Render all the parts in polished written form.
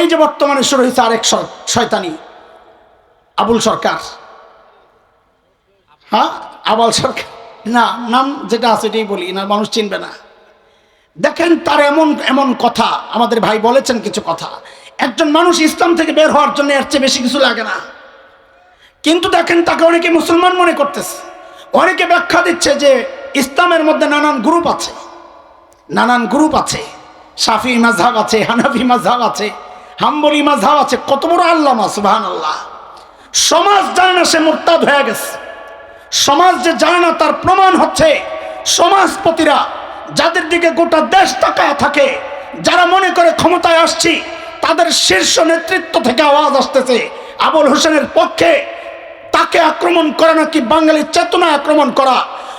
এই যে বর্তমানে শুরু হয়েছে আরেক শয়তানি, আবুল সরকার, হ্যাঁ আবাল সরকার, না নাম যেটা আছে এটাই বলি, না মানুষ চিনবে না। দেখেন তার এমন এমন কথা, আমাদের ভাই বলেছেন কিছু কথা। একজন মানুষ ইসলাম থেকে বের হওয়ার জন্য এর চেয়ে বেশি কিছু লাগে না, কিন্তু দেখেন তাকে অনেকে মুসলমান মনে করতেছে। অনেকে ব্যাখ্যা দিচ্ছে যে ইসলামের মধ্যে নানান গ্রুপ আছে, নানান গ্রুপ আছে, শাফি মাযহাব আছে, হানাফি মাযহাব আছে, হাম্বলি মাযহাব আছে। কত বড় আল্লামা, সুবহানাল্লাহ। সমাজ জানে না সে মুরতাদ হয়ে গেছে। সমাজ যে জানে না তার প্রমাণ হচ্ছে সমাজপতিরা, যাদের দিকে গোটা দেশ তাকায় থাকে, যারা মনে করে ক্ষমতায় আসছি, তাদের শীর্ষ নেতৃত্ব থেকে আওয়াজ আসতেছে আবুল হোসেনের পক্ষে। তাকে আক্রমণ করা নাকি বাঙালির চেতনা আক্রমণ করা।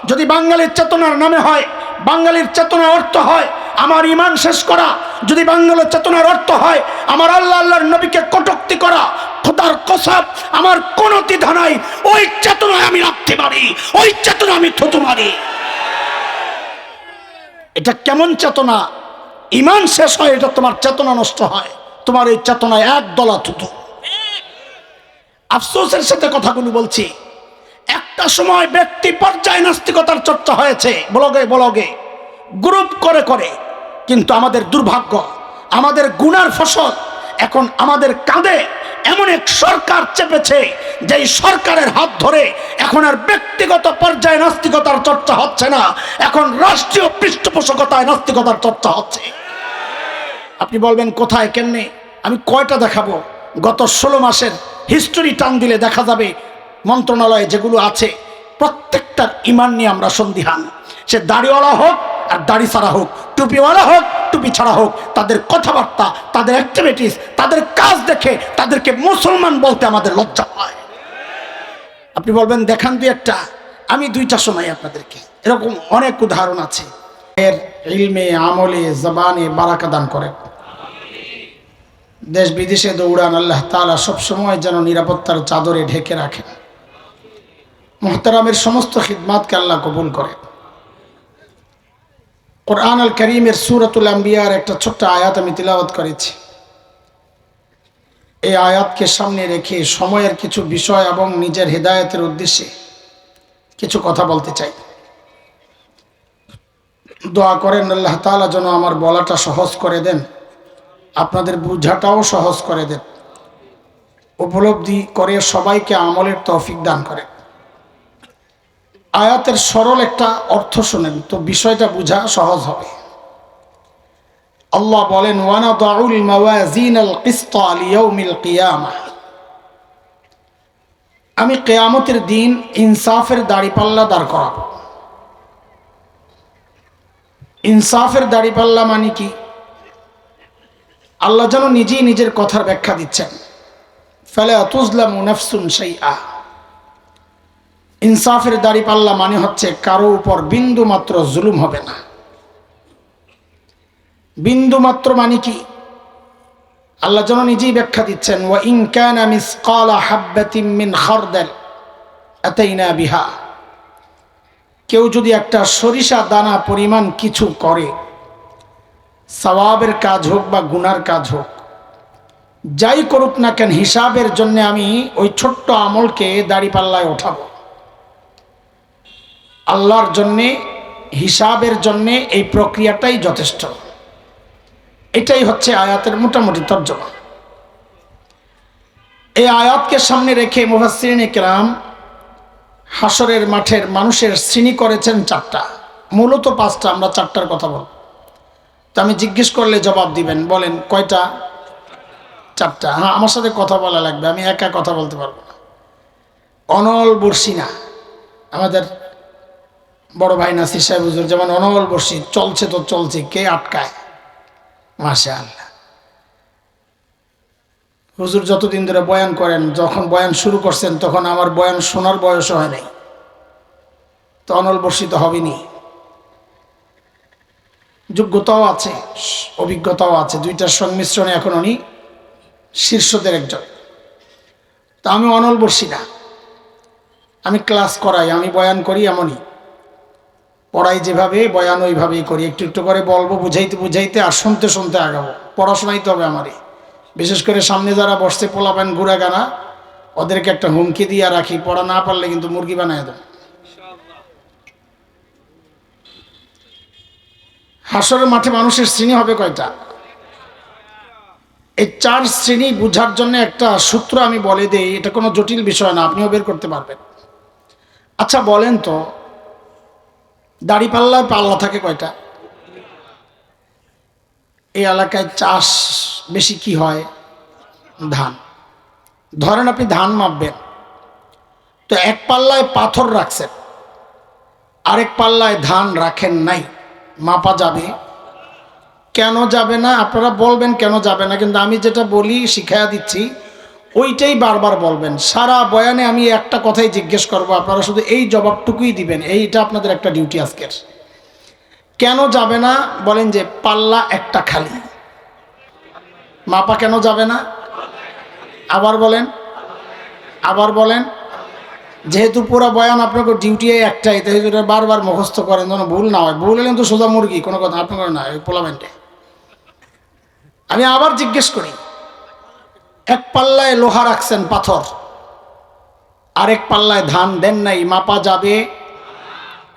যদি বাঙালির চেতনার নামে হয়, বাঙালির চেতনার অর্থ হয় আমার ইমান শেষ করা, যদি বাঙালির চেতনার অর্থ হয় আমার আল্লাহ আল্লাহর নবীকে কটূক্তি করা, খোদার কসম আমার কোনো দ্বিধা নাই, ওই চেতনায় আমি রাখতে পারি, ওই চেতনা আমি থুতু মারি। এটা কেমন চেতনা? ইমান শেষ হয়, এটা তোমার চেতনা নষ্ট হয়, তোমার এই চেতনায় এক দলা থুতু। আফসোসের সাথে কথাগুলো বলছি। একটা সময় ব্যক্তি পর্যায়ে নাস্তিকতার চর্চা হয়েছে, ব্লগে ব্লগে, গ্রুপ করে করে। কিন্তু আমাদের দুর্ভাগ্য, আমাদের গুনার ফসল এখন আমাদের কাঁধে এমন এক সরকার চেপেছে, যেই সরকারের হাত ধরে এখন আর ব্যক্তিগত পর্যায়ে নাস্তিকতার চর্চা হচ্ছে না, এখন রাষ্ট্রীয় পৃষ্ঠপোষকতায় নাস্তিকতার চর্চা হচ্ছে। আপনি বলবেন কোথায়, কেমনে? আমি কয়টা দেখাবো? গত 16 মাসের হিস্টোরি টান দিলে দেখা যাবে মন্ত্রণালয়ে যেগুলো আছে প্রত্যেকটার ইমান নিয়ে আমরা সন্দিহান। সে দাড়িওয়ালা হোক আর দাড়ি ছাড়া হোক, টুপিওয়ালা হোক টুপি ছাড়া হোক, তাদের কথাবার্তা, তাদের অ্যাক্টিভিটিস, তাদের কাজ দেখে তাদেরকে মুসলমান বলতে আমাদের লজ্জা হয়। আপনি বলবেন দেখান দুই একটা, আমি দুইটা শোনাই আপনাদেরকে। এরকম অনেক উদাহরণ আছে। এর ইলমে, আমলে, জবানে বারাকা দান করেন। দেশ বিদেশে দৌড়ান, আল্লাহ তাআলা সবসময় যেন নিরাপত্তার চাদরে ঢেকে রাখেন। মুহতারামের সমস্ত খিদমাতকে আল্লাহ কবুল করেন। কোরআন আল কারীমের সূরাতুল আম্বিয়ার একটা ছোট্ট আয়াত আমি তিলাওয়াত করেছি। এই আয়াতকে সামনে রেখে সময়ের কিছু বিষয় এবং নিজের হেদায়েতের উদ্দেশ্যে কিছু কথা বলতে চাই। দোয়া করেন আল্লাহ তাআলা যেন আমার বলাটা সহজ করে দেন, আপনাদের বুঝাটাও সহজ করে দেন, উপলব্ধি করে সবাইকে আমলের তৌফিক দান করেন। আয়াতের সরল একটা অর্থ শুনেন তো বিষয়টা বোঝা সহজ হবে। আল্লাহ বলেন ওয়ানাদাউল মাওয়াজিনাল কিসতা লিয়াউমিল কিয়ামাহ, আমি কিয়ামতের দিন ইনসাফের দাড়িপাল্লা দাঁড় করাবো। ইনসাফের দাড়িপাল্লা মানে কি? আল্লাহ যেন নিজেই নিজের কথার ব্যাখ্যা দিচ্ছেন, ফালা তুজলামু নাফসুন শাইআ। ইনসাফের দাড়িপাল্লা মানে হচ্ছে কারো উপর বিন্দু মাত্র জুলুম হবে না। বিন্দু মাত্র মানে কি? আল্লাহ যেন নিজেই ব্যাখ্যা দিচ্ছেন, ওয়া ইন কানা মিসকালা হাববাতিন মিন খারদাল আতাইনা বিহা। কেউ যদি একটা সরিষা দানা পরিমাণ কিছু করে, সওয়াবের কাজ হোক বা গুনার কাজ হোক, যাই করুক না কেন, হিসাবের জন্য আমি ওই ছোট্ট আমলকে দাড়িপাল্লায় ওঠাবো। আল্লাহর জন্যে, হিসাবের জন্যে এই প্রক্রিয়াটাই যথেষ্ট। এটাই হচ্ছে আয়াতের মোটামুটি তর্জমা। এই আয়াতকে সামনে রেখে মুফাসসিরিনে কেরাম হাসরের মাঠের মানুষের শ্রেণী করেছেন 4টা, মূলত 5টা, আমরা 4টার কথা বলব। তো আমি জিজ্ঞেস করলে জবাব দিবেন, বলেন কয়টা? 4টা। হ্যাঁ, আমার সাথে কথা বলা লাগবে, আমি একা কথা বলতে পারবো না। অনল বর্ষী না, আমাদের বড় ভাই নাসির সাহেব হুজুর যেমন অনল বর্ষী, চলছে তো চলছে, কে আটকায়? মাশাআল্লাহ। হুজুর যতদিন ধরে বয়ান করেন, যখন বয়ান শুরু করছেন তখন আমার বয়ান শোনার বয়স হয় নাই, তো অনল বর্ষী তো হবেনি। যোগ্যতাও আছে, অভিজ্ঞতাও আছে, দুইটার সংমিশ্রণে এখন উনি শীর্ষদের একজন। তা আমি অনল বর্ষী না, আমি ক্লাস করাই, আমি বয়ান করি এমনই, পড়াই যেভাবে বয়ান ওইভাবেই করি, একটু একটু করে বলবো, বুঝাইতে বুঝাইতে আর শুনতে শুনতে আগাবো। পড়াশোনাই তো হবে আমারই, বিশেষ করে সামনে যারা বসছে পোলাপান গুড়াগানা, ওদেরকে একটা হুমকি দিয়ে রাখি, পড়া না পারলে কিন্তু মুরগি বানায় দেব। হাসরের মাঠে মানুষের শ্রেণী হবে কয়টা? এই 4 শ্রেণী বুঝার জন্য একটা সূত্র আমি বলে দেই, এটা কোনো জটিল বিষয় না, আপনিও বের করতে পারবেন। আচ্ছা বলেন তো, দাড়িপাল্লায় পাল্লা থাকে কয়টা? এই এলাকায় চাষ বেশি কি হয়? ধান। ধরেন আপনি ধান মাপবেন, তো এক পাল্লায় পাথর রাখছেন, আরেক পাল্লায় ধান রাখেন নাই, মাপা যাবে? কেন যাবে না? আপনারা বলবেন কেন যাবে না, কিন্তু আমি যেটা বলি শিখাইয়া দিচ্ছি ওইটাই বারবার বলবেন। সারা বয়ানে আমি একটা কথাই জিজ্ঞেস করব, আপনারা শুধু এই জবাবটুকুই দিবেন। এইটা আপনাদের একটা ডিউটি আজকের। কেন যাবে না বলেন? যে পাল্লা একটা খালি, মাপা কেন যাবে না? আবার বলেন, আবার বলেন। যেহেতু পুরো বয়ান আপনাকে ডিউটি একটাই, তাই বারবার মুখস্থ করেন যেন ভুল না হয়। ভুল হলেন তো সোজা মুরগি, কোনো কথা আপনার না, ওই পোলামেন্টে। আমি আবার জিজ্ঞেস করি, এক পাল্লায় লোহা রাখছেন পাথর, আরেক পাল্লায় ধান দেন নাই, মাপা যাবে?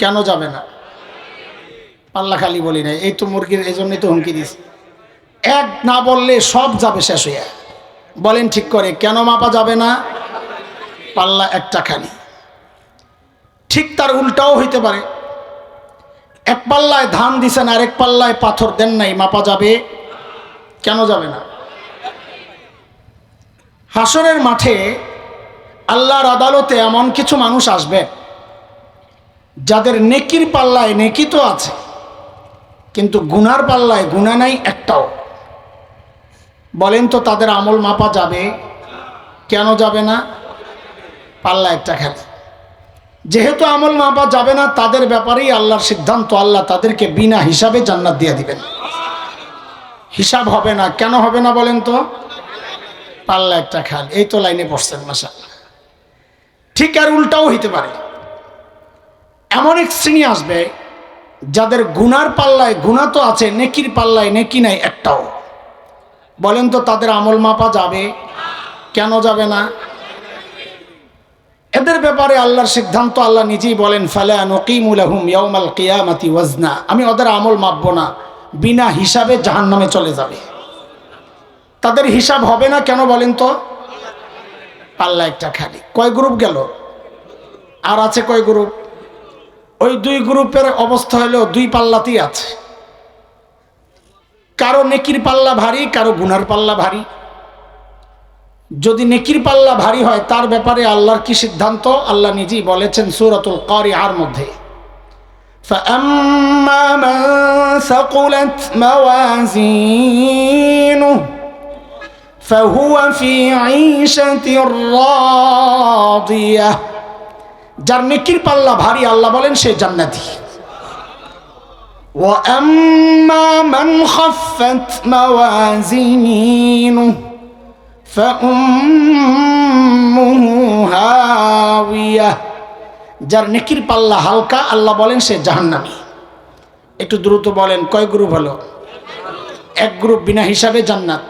কেন যাবে না? পাল্লা খালি বলি নাই, এই তো মুরগির, এই জন্যই তো হুমকি দিস। এক না বললে সব যাবে শেষ হইয়া। বলেন ঠিক করে, কেন মাপা যাবে না? পাল্লা একটা খালি। ঠিক তার উল্টাও হইতে পারে, এক পাল্লায় ধান দিছেন, আরেক পাল্লায় পাথর দেন নাই, মাপা যাবে? কেন যাবে না? হাসরের মাঠে আল্লাহর আদালতে এমন কিছু মানুষ আসবে যাদের নেকির পাল্লায় নেকি তো আছে, কিন্তু গুনার পাল্লায় গুনাহ নাই একটাও। বলেন তো তাদের আমল মাপা যাবে? কেন যাবে না? পাল্লা একটা খালি। যেহেতু আমল মাপা যাবে না, তাদের ব্যাপারেই আল্লাহর সিদ্ধান্ত, আল্লাহ তাদেরকে বিনা হিসাবে জান্নাত দিয়ে দিবেন। হিসাব হবে না। কেন হবে না বলেন তো? পাল্লা একটা খালি। এই তো লাইনে পড়ছেন, মাশাআল্লাহ। ঠিক আর উল্টাও হইতে পারে। এমন এক শ্রেণী আসবে যাদের গুনার পাল্লায় গুনাহ তো আছে, নেকির পাল্লায় নেকি নাই একটাও। বলেন তো তাদের আমল মাপা যাবে? কেন যাবে না? এদের ব্যাপারে আল্লাহর সিদ্ধান্ত, আল্লাহ নিজেই বলেন, ফালা নুকিমু লাহুম ইয়াউমাল কিয়ামাতি ওয়াজনা। আমি ওদের আমল মাপবো না, বিনা হিসাবে জাহান্নামে চলে যাবে। তাদের হিসাব হবে না কেন বলেন তো? পাল্লা একটা খালি। কয় গ্রুপ গেল? আর আছে কয় গ্রুপ? ওই 2 গ্রুপের অবস্থা হলো 2 পাল্লাতেই আছে। কারো নেকির পাল্লা ভারী, কারো গুনার পাল্লা ভারী। যদি নেকির পাল্লা ভারী হয়, তার ব্যাপারে আল্লাহর কি সিদ্ধান্ত? আল্লাহ নিজেই বলেছেন সূরাতুল কারিআর মধ্যে, ফাআম্মা মান সাকুলাত মাওয়াজিনুহু ফাহুয়া ফি ঈশাতির রাদিয়াহ। যার নেকির পাল্লা ভারী, আল্লাহ বলেন সে জান্নাতি। ওয়া আম্মা মান খাফফাত মাওয়াজিনুহু ফাউম্মুহু হাওিয়াহ। যার নেকির পাল্লা হালকা, আল্লাহ বলেন সে জাহান্নামী। একটু দ্রুত বলেন, কয় গ্রুপ হলো? এক গ্রুপ বিনা হিসাবে জান্নাত,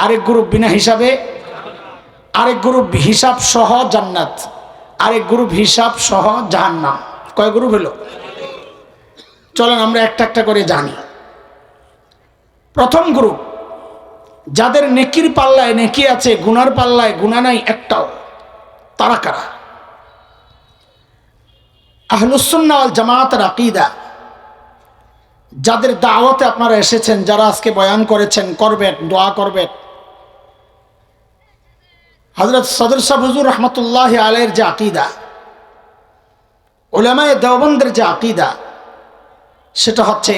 আরেক গ্রুপ বিনা হিসাবে, আরেক গ্রুপ হিসাব সহ জান্নাত, আরেক গ্রুপ হিসাব সহ জাহান্নাম। কয় গ্রুপ হলো? চলেন আমরা একটা একটা করে জানি। প্রথম গ্রুপ, যাদের নেকির পাল্লায় নেকি আছে, গুনার পাল্লায় গুনাহ নাই একটাও। তারা কারা? আহলুস সুন্নাহ ওয়াল জামাতের আকীদা, যাদের দাওয়াতে আপনারা এসেছেন, যারা আজকে বয়ান করেছেন, করবেন, দোয়া করবেন। হযরত সদর সাহেব হুজুর রহমতুল্লাহ আলাইহির যে আকীদা, উলামায়ে দেওবন্দের যে আকীদা, সেটা হচ্ছে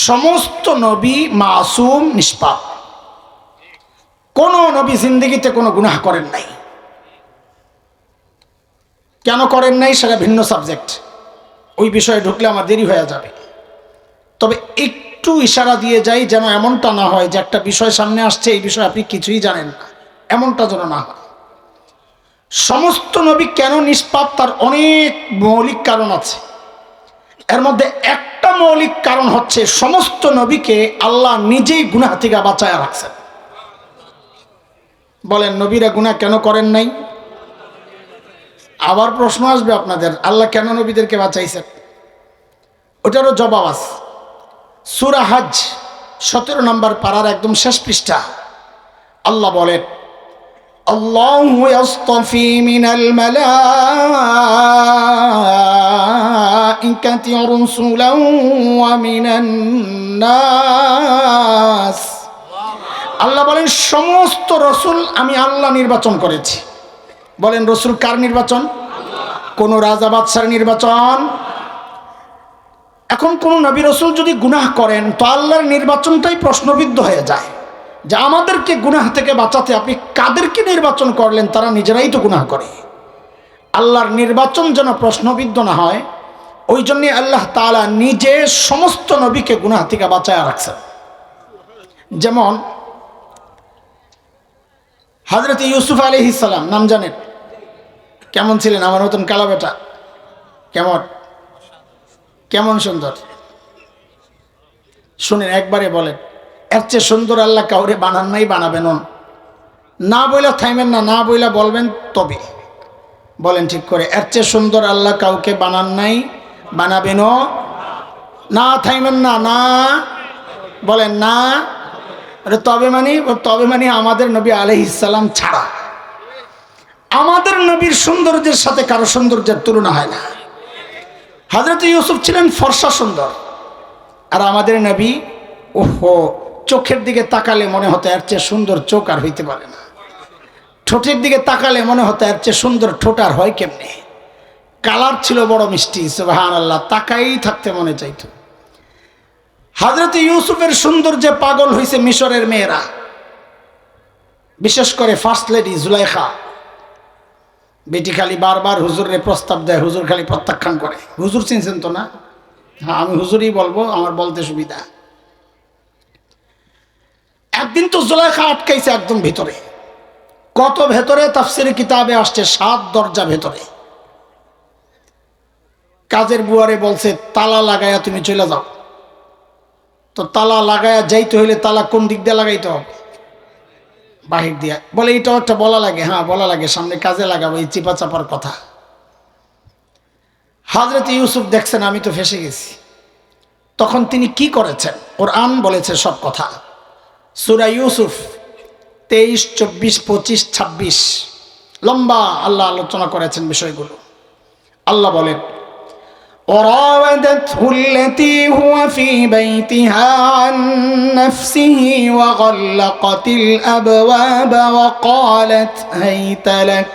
সমস্ত নবী মাসুম, নিষ্পাপ। কোন নবী জিন্দেগিতে কোনো গুনাহ করেন নাই। কেন করেন নাই সেটা ভিন্ন সাবজেক্ট, ওই বিষয়ে ঢুকলে আমার দেরি হয়ে যাবে। তবে একটু ইশারা দিয়ে যাই, যেন এমনটা না হয় যে একটা বিষয় সামনে আসছে, এই বিষয়ে আপনি কিছুই জানেন না, এমনটা যেন না হয়। সমস্ত নবী কেন নিষ্পাপ, তার অনেক মৌলিক কারণ আছে। এর মধ্যে একটা মৌলিক কারণ হচ্ছে, সমস্ত নবীকে আল্লাহ নিজেই গুনাহ থেকে বাঁচায়া রাখছেন। বলেন নবীরা গুনাহ কেন করেন নাই? আবার প্রশ্ন আসবে আপনাদের, আল্লাহ কেন নবীদেরকে বাঁচাইছেন? ওটারও জবাব আছে। সূরা হজ 17 নম্বর পারার একদম শেষ পৃষ্ঠা আল্লাহ বলেন, আল্লাহু ইয়াসতাফি মিনাল মালাইকাতি রাসূলান ওয়া মিনান নাস। আল্লাহ বলেন সমস্ত রসুল আমি আল্লাহ নির্বাচন করেছি। বলেন রসুল কার নির্বাচন? কোন রাজা বাদশার নির্বাচন। এখন কোন নবী রসুল যদি গুনাহ করেন তো আল্লাহর নির্বাচনটাই প্রশ্নবিদ্ধ হয়ে যায়, যে আমাদেরকে গুনাহ থেকে বাঁচাতে আপনি কাদেরকে নির্বাচন করলেন? তারা নিজেরাই তো গুনাহ করে। আল্লাহর নির্বাচন যেন প্রশ্নবিদ্ধ না হয়, ওই জন্যে আল্লাহ তাআলা নিজে সমস্ত নবীকে গুনাহ থেকে বাঁচায় রাখছেন। যেমন হযরত ইউসুফ আলাইহিস সালাম নাম জানেন? কেমন ছিলেন? আমার মতন কালা বেটা। কেমন কেমন সুন্দর। শুনেন একবারে বলেন, এর চেয়ে সুন্দর আল্লাহ কাউরে বানান নাই, বানাবেন না। বইলা থাইমেন না, না বইলা বলবেন তবে। বলেন ঠিক করে, এর চেয়ে সুন্দর আল্লাহ কাউকে বানান নাই, বানাবেনও না। থাইমেন না, না বলেন না। তবে মানে আমাদের নবী আলাইহিস সালাম ছাড়া আমাদের নবীর সৌন্দর্যের সাথে কারো সৌন্দর্যের তুলনা হয় না। হযরত ইউসুফ ছিলেন ফর্সা সুন্দর, আর আমাদের নবী ওহো চোখের দিকে তাকালে মনে হতো এর চেয়ে সুন্দর চোখ আর হইতে পারে না। ঠোঁটের দিকে তাকালে মনে হতো এর চেয়ে সুন্দর ঠোঁট আর হয় কেমনে। কালার ছিল বড় মিষ্টি, সুবহানাল্লাহ, তাকাই থাকতে মনে চাইতো। হযরত ইউসুফের সৌন্দর্যে পাগল হয়েছে মিশরের মেয়েরা, বিশেষ করে ফার্স্ট লেডি জুলাইখা। বেটি খালি বারবার হুজুরের প্রস্তাব দেয়, হুজুর খালি প্রত্যাখ্যান করে। হুজুর চিনছেন তো না? হ্যাঁ, আমি হুজুরই বলবো, আমার বলতে সুবিধা। একদিন তো জুলাইখা আটকাইছে একদম ভিতরে। কত ভেতরে? তাফসীরে কিতাবে আসছে 7 দরজা ভেতরে। কাজের বুয়ারে বলছে তালা লাগায়া তুমি চলে যাও। তো তালা লাগায়া যাইতে হইলে তালা কোন দিক দিয়ে লাগাইতে হবে? বাহির দিয়া। বলে এটাও একটা বলা লাগে। হ্যাঁ বলা লাগে, সামনে কাজে লাগাবো, এই চিপা চাপার কথা। হযরত ইউসুফ দেখছেন আমি তো ফেসে গেছি। তখন তিনি কি করেছেন? কোরআন বলেছে সব কথা। সূরা ইউসুফ 23, 24, 25, 26 লম্বা আল্লাহ আলোচনা করেছেন বিষয়গুলো। আল্লাহ বলেন, وراودته التي هو في بيتها عن نفسه وغلقت الأبواب وقالت هيت لك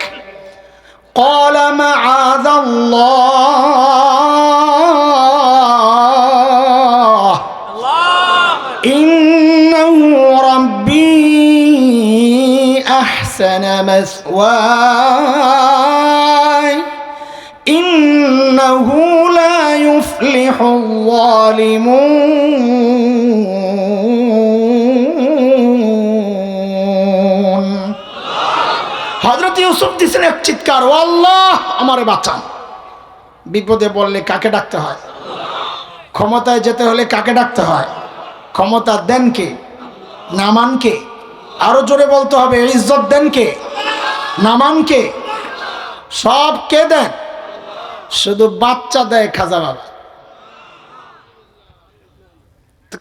قال معاذ الله إنه ربي أحسن مثواي إنه لا يفلح الظالمون। হযরত ইউসুফ দিছেন এক চিৎকার, ও আল্লাহ আমারে বাঁচান। বিপদে বললে কাকে ডাকতে হয়? ক্ষমতায় যেতে হলে কাকে ডাকতে হয়? ক্ষমতা দেন কে? নামান কে? আরো জোরে বলতে হবে, ইজ্জত দেন কে? নামান কে? সব কে দেন? শুধু বাচ্চা দেয় খাজা বাবা।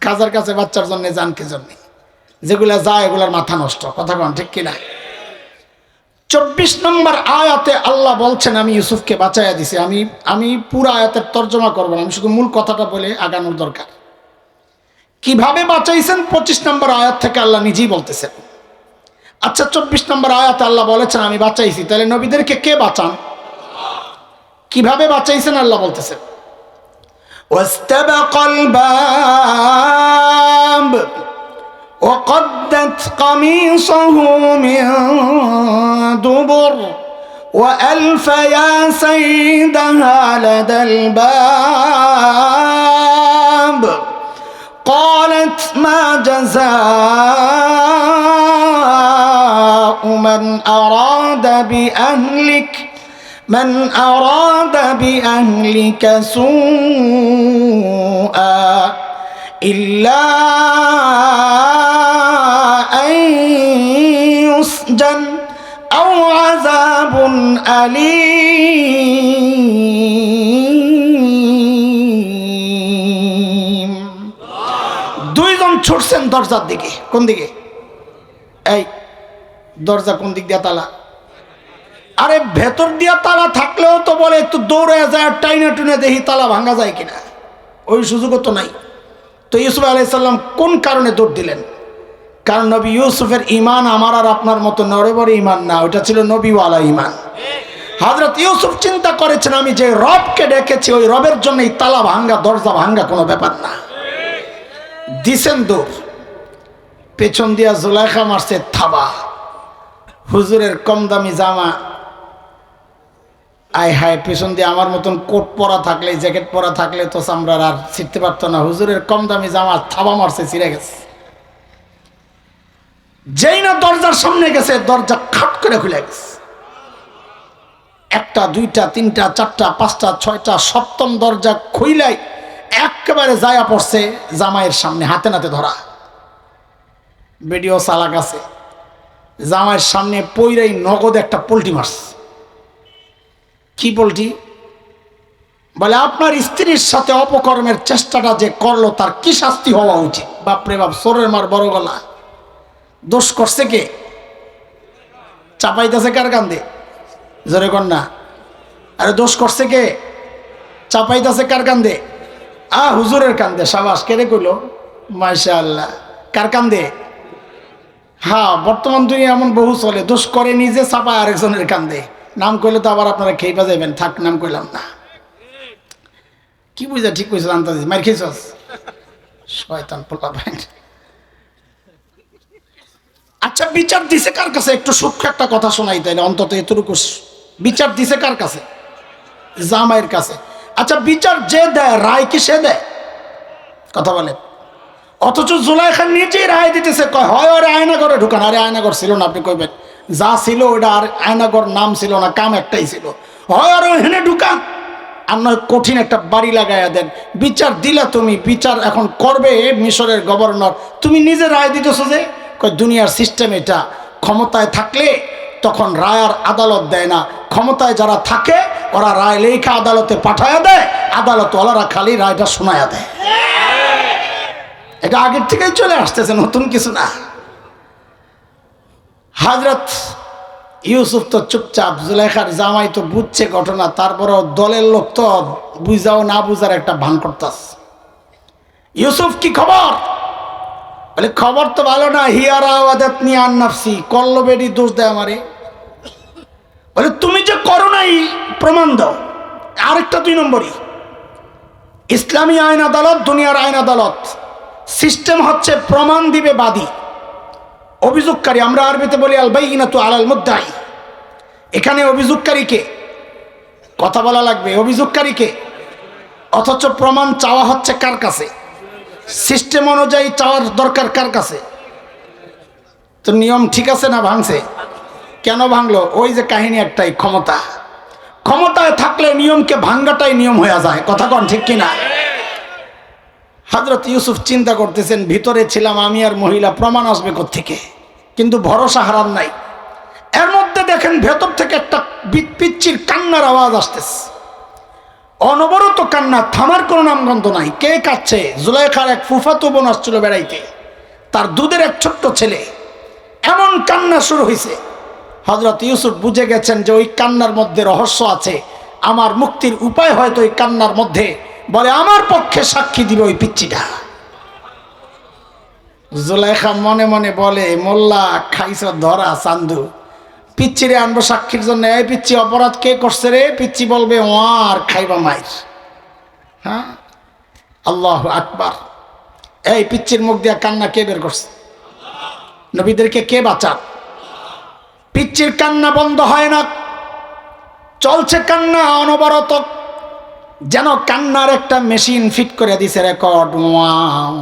খাজার কাছে বাচ্চার জন্য যান কি জন্য? যেগুলা যায় এগুলার মাথা নষ্ট। কথা কন ঠিক কিনা? 24 নম্বর আয়াতে আল্লাহ বলছেন আমি ইউসুফকে বাঁচাইয়া দিছি। আমি পুরো আয়াতের তর্জমা করব না, আমি শুধু মূল কথাটা বলে আগানোর দরকার। কিভাবে বাঁচাইছেন 25 নম্বর আয়াত থেকে আল্লাহ নিজেই বলতেছেন। আচ্ছা 24 নম্বর আয়াতে আল্লাহ বলেছেন আমি বাঁচাইছি, তাহলে নবীদেরকে কে বাঁচান? কিভাবে বাঁচাইছেন আল্লাহ বলতেছেন, ওয়াস্তাবাকাল বাব وقدت قميصه من دبر وألف يا سيدها لدى الباب قالت ما جزاء من أراد بأهلك سوءا إلا أن মুসজান আও আযাবুন আলীম। দুইজন ছুটছেন দরজার দিকে। কোন দিকে? এই দরজা কোন দিক দিয়ে তালা? আরে ভেতর দিয়া তালা থাকলেও তো বলে একটু দৌড়ে যায়, টাইনা টুনে দেখি তালা ভাঙা যায় কিনা, ওই সুযোগও তো নাই। তো ইউসুফ আলাইহিস সালাম কোন কারণে দৌড় দিলেন? কারণ নবী ইউসুফের ঈমান আমার আর আপনার মতো নড়বড়ে ঈমান না, ওটা ছিল নবীওয়ালা ঈমান। হযরত ইউসুফ চিন্তা করেছেন আমি যে রবকে ডেকেছি ওই রবের জন্য এই তালা ভাঙ্গা দরজা ভাঙ্গা কোনো ব্যাপার না। দিছেন দৌড়, পেছন দিয়া জুলাইখা মারছে থাবা। হুজুরের কম দামি জামা, আয় হায়, পেছন দিয়ে আমার মতন কোট পরা থাকলে, জ্যাকেট পরা থাকলে তো চামড়ার আর ছিটতে পারতো না। হুজুরের কম দামি জামা থাবা মারছে, ছিঁড়ে গেছে। যেই না দরজার সামনে গেছে, দরজা খাট করে খুলে গেছে। একটা, দুইটা, তিনটা, চারটা, পাঁচটা, ছয়টা, সপ্তম দরজা খুইলাই একেবারে যায়া পড়ছে জামাইয়ের সামনে, হাতে নাতে ধরা। ভিডিও চালাক আছে, জামাইয়ের সামনে পইরাই নগদ একটা পোল্টি মারছে। কি পোল্টি? বলে আপনার স্ত্রীর সাথে অপকর্মের চেষ্টাটা যে করলো তার কি শাস্তি হওয়া উচিত। বাপরে বাপ, সোরের মার বড় গলা। দোষ করছে কে? চাপাইতেছে কার কান্দে? জোরে কর না। আরে দোষ করছে কে? চাপাইতেছে কার কান্দে? হুজুরের কান্দে। সাবাস, কেড়ে কইল মাশাআল্লাহ। কার কান্দে? হ্যাঁ, বর্তমান দুনিয়া এমন বহু চলে, দোষ করে নিজে চাপায় আরেকজনের কান্দে। নাম কইলে তো আবার আপনারা খেয়ে যাবেন, থাক নাম কইলাম না। কি বুঝা ঠিক কইছিল? আন্তাজি মার খেয়েছস শয়তান পোলা ভাই। আচ্ছা, বিচার দিছে কার কাছে? একটু সূক্ষ্ম একটা কথা শোনাই, তাইলে অন্তত এতটুকু। বিচার দিছে কার কাছে? জামাইয়ের কাছে। আচ্ছা, বিচার যে দেয়, রায় কি সে দেয়? কথা বলে। অথচ জুলাইখা নিজেই রায় দিতেছে, কয় হয় আরে আয়নাঘরে ঢুকান। আরে আয়নাঘর ছিল না, আপনি কইবেন যা ছিল ওটা আর আয়নাঘর নাম ছিল না, কাম একটাই ছিল। হয় আর ওখানে ঢুকান, আর নয় কঠিন একটা বাড়ি লাগাইয়া দেন। বিচার দিলা তুমি, বিচার এখন করবে মিশরের গভর্নর, তুমি নিজে রায় দিতেছো যে। কয় দুনিয়ার সিস্টেম এটা, ক্ষমতায় থাকলে তখন রায় আর আদালত দেয় না, ক্ষমতায় যারা থাকে ওরা রায় লেখা আদালতে পাঠায়া দেয়, আদালতওয়ালারা খালি রায়টা শোনায়া দেয়। এটা আগের থেকেই চলে আসতেছে, নতুন কিছু না। হযরত ইউসুফ তো চুপচাপ, জুলাইখার জামাই তো বুঝছে ঘটনা, তারপরেও দলের লোক তো বুঝাও না বুঝার একটা ভান করতাছে। ইউসুফ কি খবর? বলে খবর তো ভালো না। হিয়ারা আওয়াদাতনি আন নাফসি, করলো বেডি দোষ দেয় আমারে। বলে তুমি যে করো নাই প্রমাণ দাও। আরেকটা 2 নম্বরই, ইসলামী আইন আদালত, দুনিয়ার আইন আদালত সিস্টেম হচ্ছে প্রমাণ দিবে বাদী, অভিযোগকারী। আমরা আরবিতে বলি আল বাইয়িনাতু আলাল মুদ্দাই। এখানে অভিযোগকারীকে কথা বলা লাগবে, অভিযোগকারীকে। অথচ প্রমাণ চাওয়া হচ্ছে কার কাছে? সিস্টেম অনুযায়ী চাওয়ার দরকার কার কাছে? তো নিয়ম ঠিক আছে না ভাঙছে? কেন ভাঙলো? ওই যে কাহিনী একটাই, ক্ষমতা। ক্ষমতায় থাকলে নিয়মকে ভাঙ্গাটাই নিয়ম হয়ে যায়। কথা কন ঠিক কিনা? হযরত ইউসুফ চিন্তা করতেছেন, ভিতরে ছিলাম আমি আর মহিলা, প্রমাণ আসবে কোত্থেকে? কিন্তু ভরসা হারান নাই। এর মধ্যে দেখেন ভেতর থেকে একটা পিচ্চির কান্নার আওয়াজ আসতেছে, অনবরত কান্না, থামার কোনো নামগন্ধ নাই। কে কাঁদছে? জুলাইখার এক ফুফাতো বোন আসছিল বেড়াইতে, তার দুধের এক ছোট্ট ছেলে। এমন কান্না শুরু হয়েছে, হযরত ইউসুফ বুঝে গেছেন যে ওই কান্নার মধ্যে রহস্য আছে, আমার মুক্তির উপায় হয়তো ওই কান্নার মধ্যে। বলে আমার পক্ষে সাক্ষী দিবে ওই পিচ্চিটা। জুলাইখা মনে মনে বলে, মোল্লা খাইছ ধরা চান্দু, পিচ্চিরে আনবো সাক্ষীর জন্য। এই পিচ্চি অপরাধ কে করছে রে? পিচ্চি বলবে ও আর খাইবা মাইর। হ্যাঁ, আল্লাহু আকবার। এই পিচ্চির মুখ দিয়া কান্না কে বের করছে? নবীদেরকে কে বাঁচান? পিচ্চির কান্না বন্ধ হয় না, চলছে কান্না অনবরত, যেন কান্নার একটা মেশিন ফিট করে দিছে, রেকর্ড ওয়া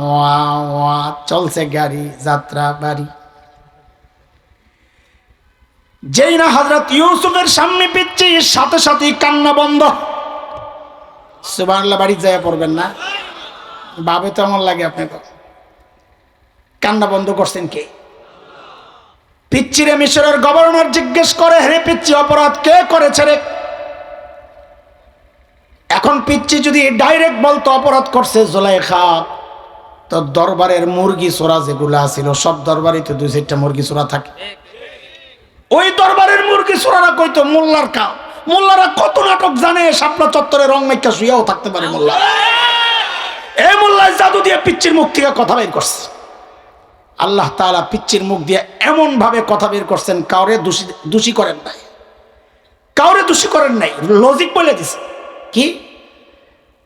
ওয়া ওয়া চলছে, গাড়ি যাত্রা বাড়ি। যেই না হযরত ইউসুফের সামনে পিচ্চি, সাথে সাথেই কান্না বন্ধ। সুবহানাল্লাহ, বাড়ি যায় পড়বেন না? ভাবে তো এমন লাগে আপনাকে। কান্না বন্ধ করছেন কে? পিচ্চিরে মিশরের গভর্নর জিজ্ঞেস করে, হে পিচ্চি, অপরাধ কে করেছে রে? এখন পিচ্চি যদি ডাইরেক্ট বলতো অপরাধ করছে জুলাইখা, তো দরবারের মুরগি চোরা যেগুলা ছিল, সব দরবারই তো 2-4টা মুরগি চোরা থাকে, ওই দরবারের মুরগি চোরারা কইতো মোল্লার কাম। মোল্লারা কত নাটক জানে, শাপলা চত্বরে রং মাইকা শুয়াও থাকতে পারে মোল্লা। এই মোল্লায় জাদু দিয়ে পিচ্চির মুখ থেকে কথা বের করছে। আল্লাহ তাআলা পিচ্চির মুখ দিয়ে এমন ভাবে কথা বের করছেন, কাউরে দোষী করেন নাই, কাউরে দোষী করেন নাই, লজিক বলে দিছে। কি?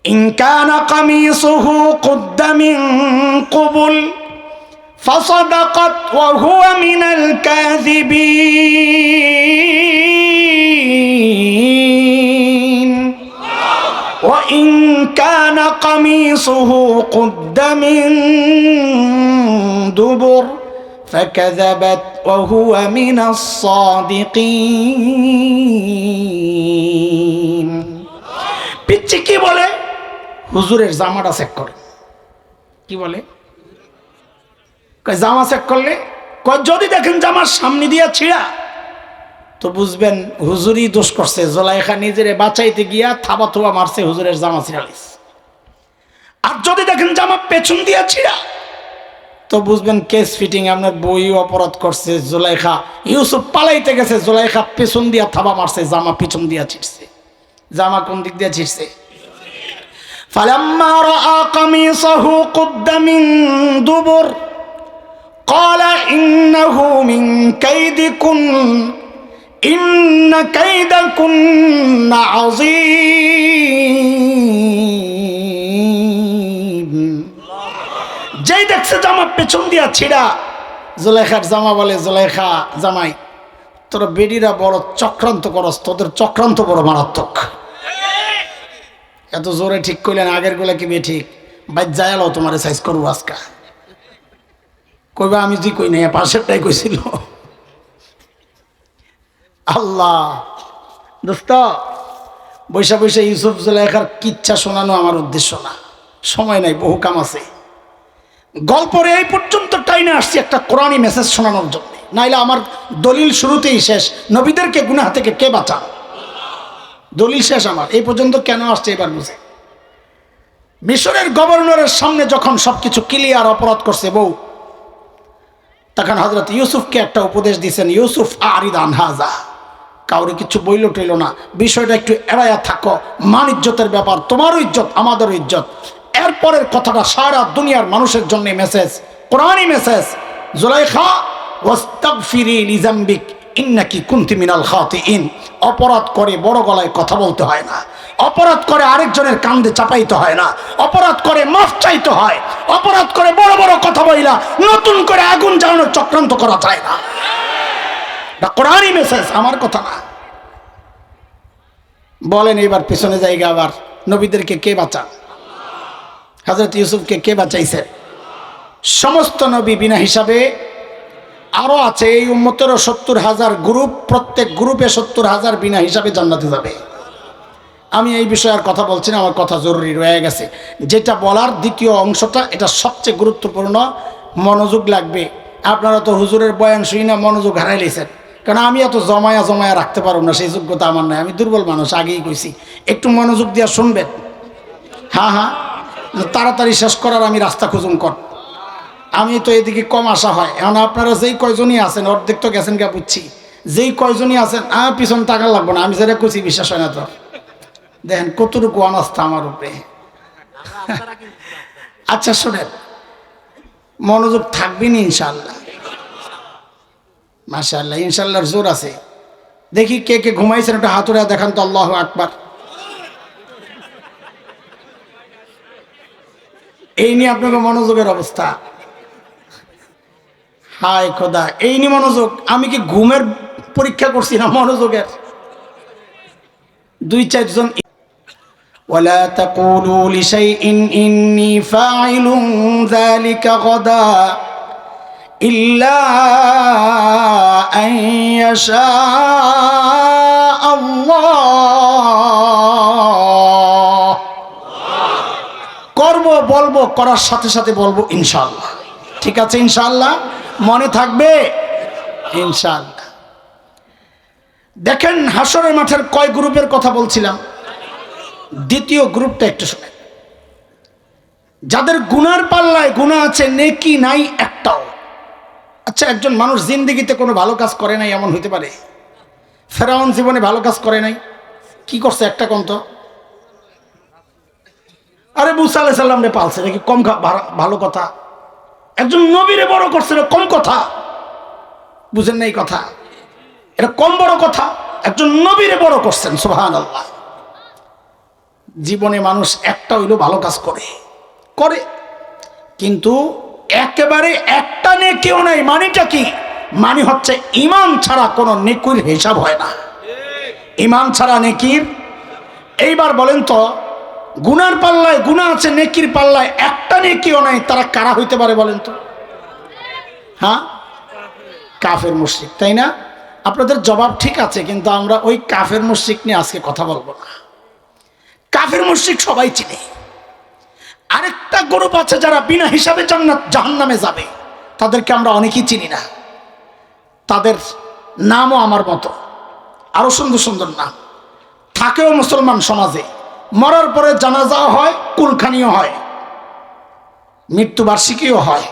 ইন কানা কামিসুহু কুদ্দা মিন কুবুল ফাসাদাকাত ওয়া হুয়া মিনাল কাযিবিন ওয়া ইন কানা কামিসুহু কুদ্দা মিন দুবুর ফাকাযাবাত ওয়া হুয়া মিনাস সাদিকিন। পিচ্চি কি বলে? হুজুরের জামাটা চেক করে। কি বলে? জামা চেক করলে যদি দেখেন জামার সামনে দিয়া ছিঁড়া, তো বুঝবেন হুজুরই দোষ করছে। জুলাইখা নিজেরে বাঁচাইতে গিয়া থাবা থোবা মারছে, হুজুরের জামা ছিঁড়ালিস। আর যদি দেখেন জামা পেছন দিয়া ছিঁড়া, তো বুঝবেন কেস ফিটিং, আপনার বই অপরাধ করছে। জুলাইখা, ইউসুফ পালাইতে গেছে, জুলাইখা পেছন দিয়া থাবা মারছে, জামা পিছন দিয়া ছিঁড়ছে। জামা কোন দিক দিয়ে ছিঁড়ছে? ফালাম্মা রাআ কামিসাহু কুদ্দা মিন দুবুর ক্বালা ইন্নাহু মিন কাইদিকুন ইন্না কাইদাকুন্না আযীম। যেই দেখছে জামা পেছন দিয়া ছিঁড়া, জুলাইখার জামা বলে, জুলাইখা জামাই, তোরা বেডিরা বড় চক্রান্ত করস, তোদের চক্রান্ত বড় মারাত্মক। এত জোরে ঠিক করলেন, আগের গুলা কি বে ঠিক? বাইর যায়ালো তোমার সাইজ করবো আজকা। কইবা আমি জি কই নাই, পাশেরটাই কইছিল। আল্লাহ দোস্ত, বৈশা বৈশা ইউসুফ জুলাইখার কিচ্ছা শোনানো আমার উদ্দেশ্য না, সময় নাই, বহু কাম আছে। গল্পরে এই পর্যন্ত টাইনে আসছি একটা কোরআনী মেসেজ শোনানোর জন্য, নাইলে আমার দলিল শুরুতেই শেষ। নবীদেরকে গুনাহ থেকে কে বাঁচান? দলিল শেষ আমার। এই পর্যন্ত কেন আসছে এবার বুঝে। মিশরের গভর্নরের সামনে যখন সবকিছু ক্লিয়ার, অপরাধ করছে বউ, তখন হযরত ইউসুফকে একটা উপদেশ দিয়েছেন, ইউসুফ আরিদ আন হাযা, কাউরে কিছু বইল টইল না, বিষয়টা একটু এড়াইয়া থাকো, মান ইজ্জতের ব্যাপার, তোমারও ইজ্জত আমাদেরও ইজ্জত। এরপরের কথাটা সারা দুনিয়ার মানুষের জন্য মেসেজ, কোরআনী মেসেজ। জুলাইখা ওয়াস্তাগফিরি লিযামবিক ইন্নাকি কুনতি মিনাল খাতিইন। অপরাধ করে বড় গলায় কথা বলতে হয় না, অপরাধ করে আরেকজনের কান্দে চাপাইতে হয় না, অপরাধ করে মাফ চাইতে হয়, অপরাধ করে বড় বড় কথা বইলা নতুন করে আগুন জ্বালানোর চক্রান্ত করা যায় না। এটা কোরআনী মেসেজ, আমার কথা না। বলেন এবার পিছনে জায়গা, আবার নবীদেরকে কে বাঁচান? হযরত ইউসুফকে কে বাঁচাইছে? সমস্ত নবী বিনা হিসাবে। আরো আছে এই উম্মতেরও 70,000 গ্রুপ, প্রত্যেক গ্রুপে 70,000 বিনা হিসাবে জান্নাতে যাবে। আমি এই বিষয়ে আর কথা বলছি না, আমার কথা জরুরি রয়ে গেছে। যেটা বলার দ্বিতীয় অংশটা, এটা সবচেয়ে গুরুত্বপূর্ণ, মনোযোগ লাগবে। আপনারা তো হুজুরের বয়ান শুই না মনোযোগ হারাই লেছেন, কারণ আমি এত জমায়া জমায়া রাখতে পারব না, সেই যোগ্যতা আমার নাই, আমি দুর্বল মানুষ, আগেই কইছি। একটু মনোযোগ দিয়ে শুনবেন। হ্যাঁ হ্যাঁ, তাড়াতাড়ি শেষ করার আমি রাস্তা খুঁজুন কর। আমি তো এদিকে কম আসা হয়। এখন আপনারা যেই কয়জনই আছেন, অর্ধেক তো গেছেন গা বুঝছি, যেই কয়জনই আছেন পিছন টাকা লাগবো না, আমি যেটা কইছি বিশ্বাস হয় না তো। দেখেন কতটুকু অনাস্থা আমার উপরে। আচ্ছা শোনেন, মনোযোগ থাকবেন ইনশাল্লাহ, মাশাআল্লাহ, ইনশাল্লাহর জোর আছে। দেখি কে কে ঘুমাইছেন, একটা হাতুড়া দেখান তো। আল্লাহু আকবার। এই নিয়ে আপনাকে মনোযোগের অবস্থা, হায় খোদা, এই নিয়ে মনোযোগ। আমি কি ঘুমের পরীক্ষা করছি না মনোযোগের? 2-4 জন। ওয়ালা তাকুলু লিশাইইন ইন্নী ফাইলুন যালিকা গাদা ইল্লা আন ইয়াশা আল্লাহ। করব, বলবো, করার সাথে সাথে বলবো ইনশাআল্লাহ। ঠিক আছে ইনশাআল্লাহ, মনে থাকবে ইনশাআল্লাহ। দেখেন হাসরের মাঠের কয় গ্রুপের কথা বলছিলাম, দ্বিতীয় গ্রুপটা একটু শুনেন। যাদের গুনার পাল্লায় গুনাহ আছে, নেকি নাই একটাও। আচ্ছা, একজন মানুষ জিন্দেগিতে কোনো ভালো কাজ করে নাই এমন হইতে পারে? ফেরাউন জীবনে ভালো কাজ করে নাই, কি করছে একটা কন্ত? আরে মুসা আলাইহিস সালাম রে পালছে, নাকি কম ভালো কথা? একজন নবীরে বড় করছে, কম কথা? বুঝেন নাই কথা? এটা কম বড় কথা? একজন নবীরে বড় করছেন, সুবহানাল্লাহ। জীবনে মানুষ একটা হইলো ভালো কাজ করে, কিন্তু একেবারে একটা নেকিও নাই। মানেটা কি? মানে হচ্ছে ঈমান ছাড়া কোনো নেকির হিসাব হয় না। ঈমান ছাড়া নেকির। এইবার বলেন তো, গুনার পাল্লায় গুনাহ আছে, নেকির পাল্লায় একটা নেকিও নাই, তারা কারা হইতে পারে বলেন তো? হ্যাঁ, কাফের মুশরিক, তাই না? আপনাদের জবাব ঠিক আছে, কিন্তু আমরা ওই কাফের মুশরিক নিয়ে আজকে কথা বলবো না। কাফের মুশরিক সবাই চিনে। আরেকটা গ্রুপ আছে যারা বিনা হিসাবে জাহান্নামে যাবে, তাদেরকে আমরা অনেকেই চিনি না। তাদের নামও আমার মতো, আরো সুন্দর সুন্দর নাম। থাকেও মুসলমান সমাজে, মরার পরে জানাজাও হয়, কুলখানিও হয়, মৃত্যুবার্ষিকীও হয়,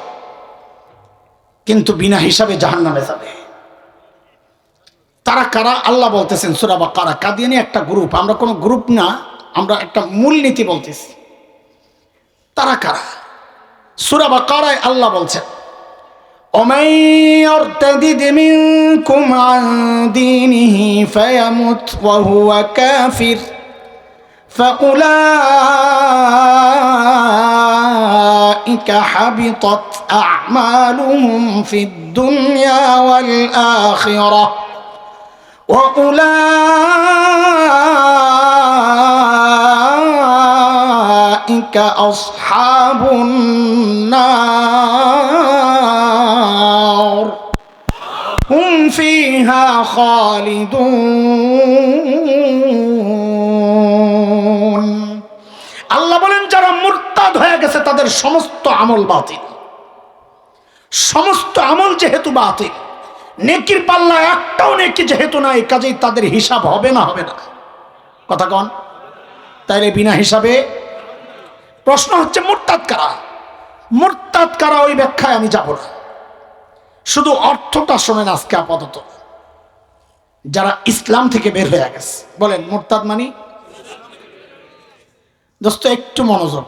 কিন্তু বিনা হিসাবে জাহান্নামে যাবে। তারা কারা? আল্লাহ বলতেছেন সূরা বাকারা। কাদিয়ানী একটা গ্রুপ, আমরা কোনো গ্রুপ না, আমরা একটা মূলনীতি বলতেছি। তারা কারা? সূরা বাকারায় আল্লাহ বলছেন, ومن يرتد منكم عن دينه فيمت وهو كافر فأولئك حبطت أعمالهم في الدنيا والآخرة وأولئك أصحاب النار هم فيها خالدون। আল্লাহ বলেন, যারা মুরতাদ হয়ে গেছে তাদের সমস্ত আমল বাতিল। সমস্ত আমল যেহেতু বাতিল, নেকির পাল্লা একটাও নেকি যেহেতু নাই, কাজেই তাদের হিসাব হবে না। কথা কন? তাইলে বিনা হিসাবে। প্রশ্ন হচ্ছে মুরতাদ কারা? মুরতাদ কারা ওই ব্যাখ্যায় আমি যাব না, শুধু অর্থটা শোনেন আজকে আপাতত। যারা ইসলাম থেকে বের হয়ে গেছে। বলেন মুরতাদ মানে? দোস্ত একটু মনোযোগ,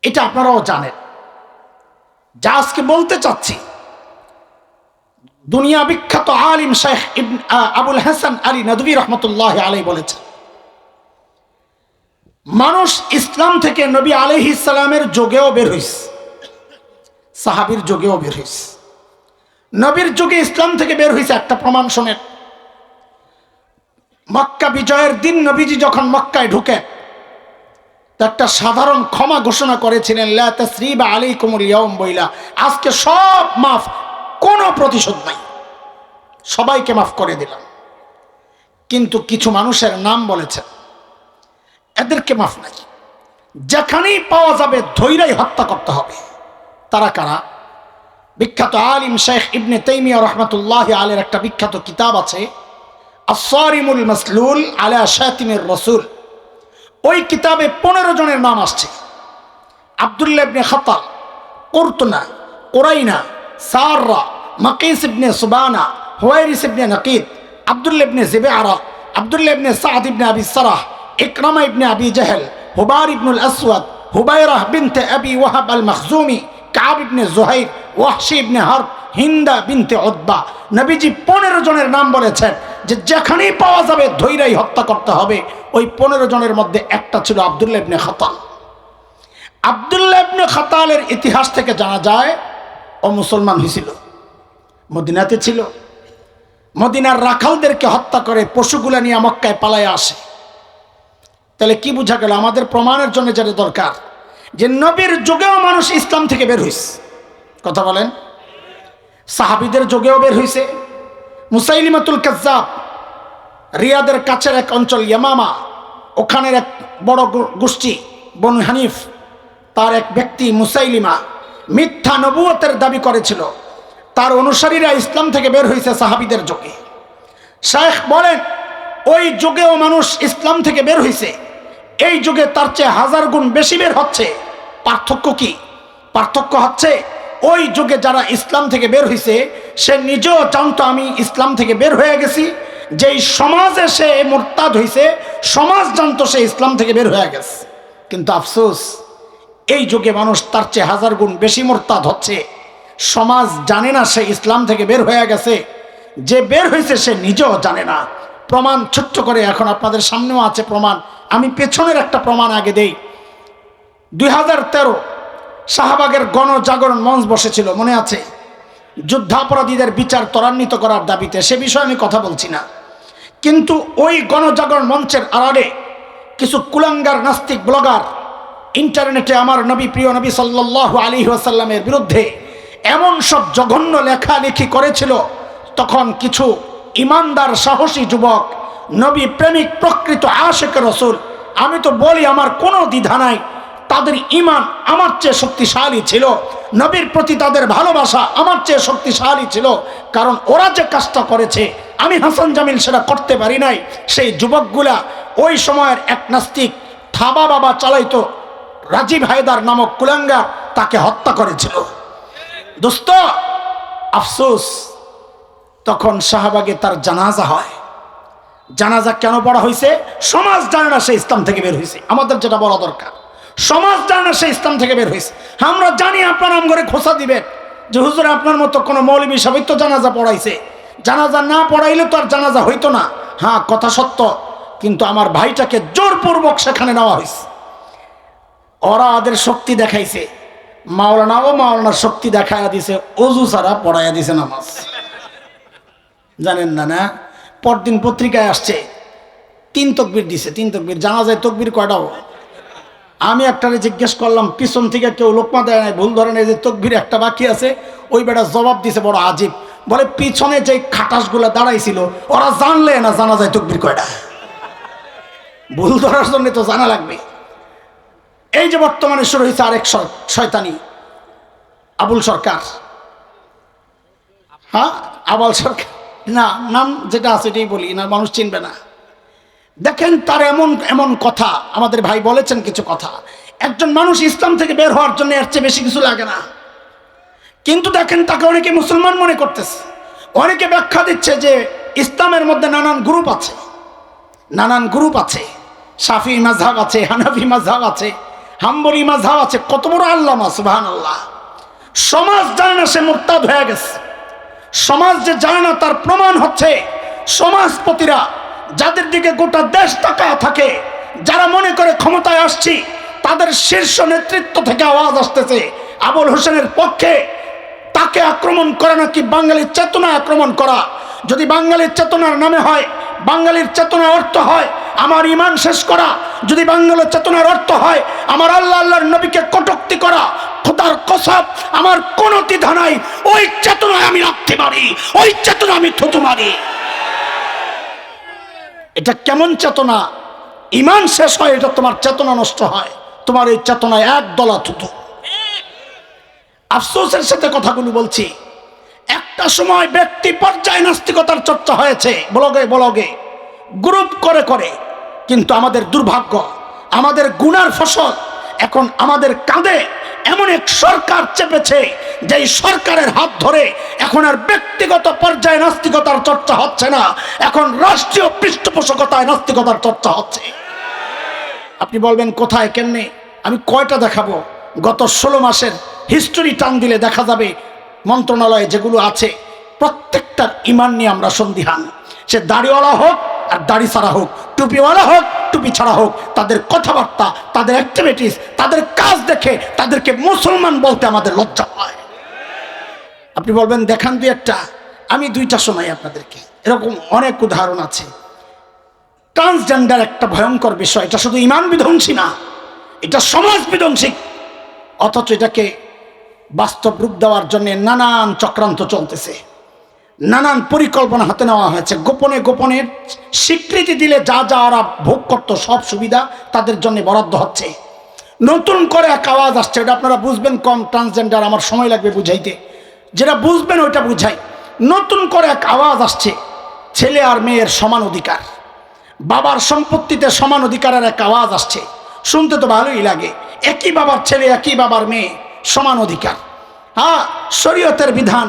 এটা আপনারাও জানেন। যা আজকে বলতে চাচ্ছি, দুনিয়া বিখ্যাত আলিম শেখ আবুল হাসান আলী নদভী রহমতুল্লাহ আলাইহি বলেছেন, মানুষ ইসলাম থেকে নবী আলাইহিস সালামের যুগেও বের হইছে, সাহাবীর যুগেও বের হইছে। নবীর যুগে ইসলাম থেকে বের হইছে একটা প্রমাণ শোনেন। মক্কা বিজয়ের দিন নবীজি যখন মক্কায় ঢুকেন, তো একটা সাধারণ ক্ষমা ঘোষণা করেছিলেন, লা তাসরিবা আলাইকুমুল ইয়াউম বইলা, আজকে সব মাফ, কোনো প্রতিশোধ নাই, সবাইকে মাফ করে দিলাম। কিন্তু কিছু মানুষের নাম বলেছেন, এদেরকে মাফ নাই, যেখানেই পাওয়া যাবে ধৈরাই হত্যা করতে হবে। তারা কারা? বিখ্যাত আলিম শেখ ইবনে তাইমিয়া রহমাতুল্লাহ আলাইহির একটা বিখ্যাত কিতাব আছে, আস-সারিমুল মাসলুল আলা শাতিমির রাসূল। ওই কিতাবে 15 জনের নাম আসছে। আব্দুল্লাহ ইবনে খাতাল, কুরতুনা, কুরাইনা, সাররা, মাকিস ইবনে সুবানা, হুয়াইরিস ইবনে নাকিদ, আব্দুল্লাহ ইবনে জিবআরা, আব্দুল্লাহ ইবনে সাদ ইবনে আবি সারাহ, ইকরামা ইবনে আবি জাহল, হুবার ইবনুল আসওয়াদ, হুবাইরাহ বিনতে আবি ওয়াহাব আল মখজুমি, কাব ইবনে জুহাইর, ওয়াহশি ইবনে হারব, হিন্দা বিনতে উতবা। নবীজি 15 জনের নাম বলেছেন যে যেখানেই পাওয়া যাবে ধৈরাই হত্যা করতে হবে। ওই 15 জনের মধ্যে একটা ছিল আব্দুল্লাহ ইবনে খাতাল। আব্দুল্লাহ ইবনে খাতালের ইতিহাস থেকে জানা যায় ও মুসলমান হয়েছিল, মদিনাতে ছিল। মদিনার রাখালদেরকে হত্যা করে পশুগুলা নিয়ে মক্কায় পালায় আসে। তাহলে কি বোঝা গেল? আমাদের প্রমাণের জন্য যেটা দরকার, যে নবীর যুগেও মানুষ ইসলাম থেকে বের হইছে। কথা বলেন? সাহাবীদের যুগেও বের হইছে। মুসাইলিমাতুল কাজ্জাব, রিয়াদের কাছের এক অঞ্চল ইয়ামামা, ওখানের এক বড় গোষ্ঠী বনু হানিফ, তার এক ব্যক্তি মুসাইলিমা মিথ্যা নবুয়তের দাবি করেছিল। তার অনুসারীরা ইসলাম থেকে বের হয়েছে সাহাবীদের যুগে। শাইখ বলেন ওই যুগেও মানুষ ইসলাম থেকে বের হয়েছে, এই যুগে তার চেয়ে 1000 গুণ বেশি বের হচ্ছে। পার্থক্য কি? পার্থক্য হচ্ছে ওই যুগে যারা ইসলাম থেকে বের হয়েছে সে নিজেও জানতো আমি ইসলাম থেকে বের হয়ে গেছি, যেই সমাজে সে মুরতাদ হয়েছে সমাজ জানতো সে ইসলাম থেকে বের হয়ে গেছে। কিন্তু আফসোস এই যুগে মানুষ তার চেয়ে 1000 গুণ বেশি মুরতাদ হচ্ছে। সমাজ জানে না সে ইসলাম থেকে বের হয়ে গেছে, যে বের হয়েছে সে নিজেও জানে না। প্রমাণ ছোট্ট করে এখন আপনাদের সামনেও আছে প্রমাণ, আমি পেছনের একটা প্রমাণ আগে দেই। 2013 শাহবাগের গণজাগরণ মঞ্চ বসেছিল, মনে আছে? যুদ্ধাপরাধীদের বিচার ত্বরান্বিত করার দাবিতে, সে বিষয়ে আমি কথা বলছি না। কিন্তু ওই গণজাগরণ মঞ্চের আড়ালে কিছু কুলাঙ্গার নাস্তিক ব্লগার ইন্টারনেটে আমার নবী, প্রিয় নবী সাল্লাল্লাহু আলাইহি ওয়াসাল্লামের বিরুদ্ধে এমন সব জঘন্য লেখালেখি করেছিল। তখন কিছু ইমানদার সাহসী যুবক, নবী প্রেমিক, প্রকৃত আশিক রাসূল, আমি তো বলি আমার কোনো দ্বিধা নাই, তাদের ঈমান আমার চেয়ে শক্তিশালী ছিল, নবীর প্রতি তাদের ভালোবাসা আমার চেয়ে শক্তিশালী ছিল। কারণ ওরা যে কাজটা করেছে আমি হাসান জামিল সেটা করতে পারি নাই। সেই যুবকগুলা ওই সময়ের এক নাস্তিক থাবা বাবা চালাইতো, রাজীব হায়দার নামক কুলাঙ্গার, তাকে হত্যা করেছিল। দোস্ত আফসোস, তখন শাহবাগে তার জানাজা হয়। জানাজা কেন পড়া হয়েছে? সমাজ জানে না সে ইসলাম থেকে বের হয়েছে। আমাদের যেটা বলা দরকার, সমাজ জানে না সে ইসলাম থেকে বের হয়েছে। আমরা জানি আপনার নাম করে খোঁচা দিবেন যে হুজুর আপনার মতো কোনো মৌলবী সাহেব তো জানাজা পড়াইছে, জানাজা না পড়াইলে তো আর জানাজা হইতো না। হ্যাঁ, কথা সত্য, কিন্তু আমার ভাইটাকে জোরপূর্বক সেখানে নেওয়া হয়েছে। ওরা ওদের শক্তি দেখাইছে, মাওলানার শক্তি দেখাইয়া দিছে, অজু ছাড়া পড়াইয়া দিছে নামাজ। জানেন না? না, পরদিন পত্রিকায় আসছে 3 তকবীর দিছে। 3 তকবীর, জানাজায় তকবীর কয়টাও? আমি একটারে জিজ্ঞেস করলাম, পিছন থেকে কেউ লোকমা দেয় নাই, ভুল ধরে নাই যে তকবীর একটা বাকি আছে। ওই বেটা জবাব দিছে বড় আজীব, বলে পিছনে যে খাটাসগুলো দাঁড়াইছিল ওরা জানলে না জানাজায় তকবীর কয়টা। ভুল ধরার জন্য তো জানা লাগবে। এই যে বর্তমানে শুরু হয়েছে আরেক শয়তানি, আবুল সরকার। হ্যাঁ, আবুল সরকার, না নাম যেটা আছে এটাই বলি, না মানুষ চিনবে না। দেখেন তার এমন এমন কথা, আমাদের ভাই বলেছেন কিছু কথা। একজন মানুষ ইসলাম থেকে বের হওয়ার জন্য এর চেয়ে বেশি কিছু লাগে না। কিন্তু দেখেন তাকে অনেকে মুসলমান মনে করতেছে, অনেকে ব্যাখ্যা দিচ্ছে যে ইসলামের মধ্যে নানান গ্রুপ আছে, নানান গ্রুপ আছে, শাফি মাযহাব আছে, হানাফি মাযহাব আছে, হাম্বলি মাযহাব আছে। কত বড় আল্লামা, সুবহানাল্লাহ। সমাজ জানে না সে মুরতাদ হয়ে গেছে। সমাজ যে জানে না তার প্রমাণ হচ্ছে সমাজপতিরা, যাদের দিকে গোটা দেশ তাকায় থাকে, যারা মনে করে ক্ষমতায় আসছি, তাদের শীর্ষ নেতৃত্ব থেকে আওয়াজ আসতেছে আবুল হোসেনের পক্ষে। তাকে আক্রমণ করা নাকি বাঙালির চেতনা আক্রমণ করা। যদি বাঙালির চেতনার নামে হয়, বাঙালির চেতনার অর্থ হয় আমার ইমান শেষ করা, যদি বাঙালির চেতনার অর্থ হয় আমার আল্লাহর নবীকে কটূক্তি করা, খোদার কসম আমার কোনো দ্বিধা নাই, ওই চেতনায় আমি রাখতে পারি, ওই চেতনা আমি থুতু মারি। এটা কেমন চেতনা? ইমান শেষ হয়, এটা তোমার চেতনা নষ্ট হয়, তোমার এই চেতনায় এক দলা থুতু। আফসোসের সাথে কথাগুলো বলছি। একটা সময় ব্যক্তি পর্যায়ে নাস্তিকতার চর্চা হয়েছে, ব্লগে ব্লগে, গ্রুপ করে করে। কিন্তু আমাদের দুর্ভাগ্য, আমাদের গুনার ফসল এখন আমাদের কাঁধে এমন এক সরকার চেপেছে, যেই সরকারের হাত ধরে এখন আর ব্যক্তিগত পর্যায়ে নাস্তিকতার চর্চা হচ্ছে না, এখন রাষ্ট্রীয় পৃষ্ঠপোষকতায় নাস্তিকতার চর্চা হচ্ছে। আপনি বলবেন কোথায়, কেমনে? আমি কয়টা দেখাবো? গত 16 মাসের হিস্টোরি টান দিলে দেখা যাবে মন্ত্রণালয়ে যেগুলো আছে প্রত্যেকটার ইমান নিয়ে আমরা সন্দিহান। সে দাড়িওয়ালা হোক আর দাড়ি ছাড়া হোক, টুপিওয়ালা হোক টুপি ছাড়া হোক, তাদের কথাবার্তা, তাদের অ্যাক্টিভিটিস, তাদের কাজ দেখে তাদেরকে মুসলমান বলতে আমাদের লজ্জা হয়। আপনি বলবেন দেখান দুই একটা, আমি 2টা শোনাই আপনাদেরকে। এরকম অনেক উদাহরণ আছে। ট্রান্সজেন্ডার একটা ভয়ঙ্কর বিষয়, এটা শুধু ইমান বিধ্বংসী না, এটা সমাজ বিধ্বংসী। অথচ এটাকে বাস্তব রূপ দেওয়ার জন্য নানান চক্রান্ত চলতেছে, নানান পরিকল্পনা হাতে নেওয়া হয়েছে। গোপনে গোপনে স্বীকৃতি দিলে যা যা ওরা ভোগ করতো সব সুবিধা তাদের জন্য বরাদ্দ হচ্ছে। নতুন করে এক আওয়াজ আসছে, এটা আপনারা বুঝবেন কম, ট্রান্সজেন্ডার, আমার সময় লাগবে বুঝাইতে। যেটা বুঝবেন ওইটা বুঝাই। নতুন করে এক আওয়াজ আসছে, ছেলে আর মেয়ের সমান অধিকার, বাবার সম্পত্তিতে সমান অধিকারের এক আওয়াজ আসছে। শুনতে তো ভালোই লাগে, একই বাবার ছেলে একই বাবার মেয়ে সমান অধিকার। হ্যাঁ, শরীয়তের বিধান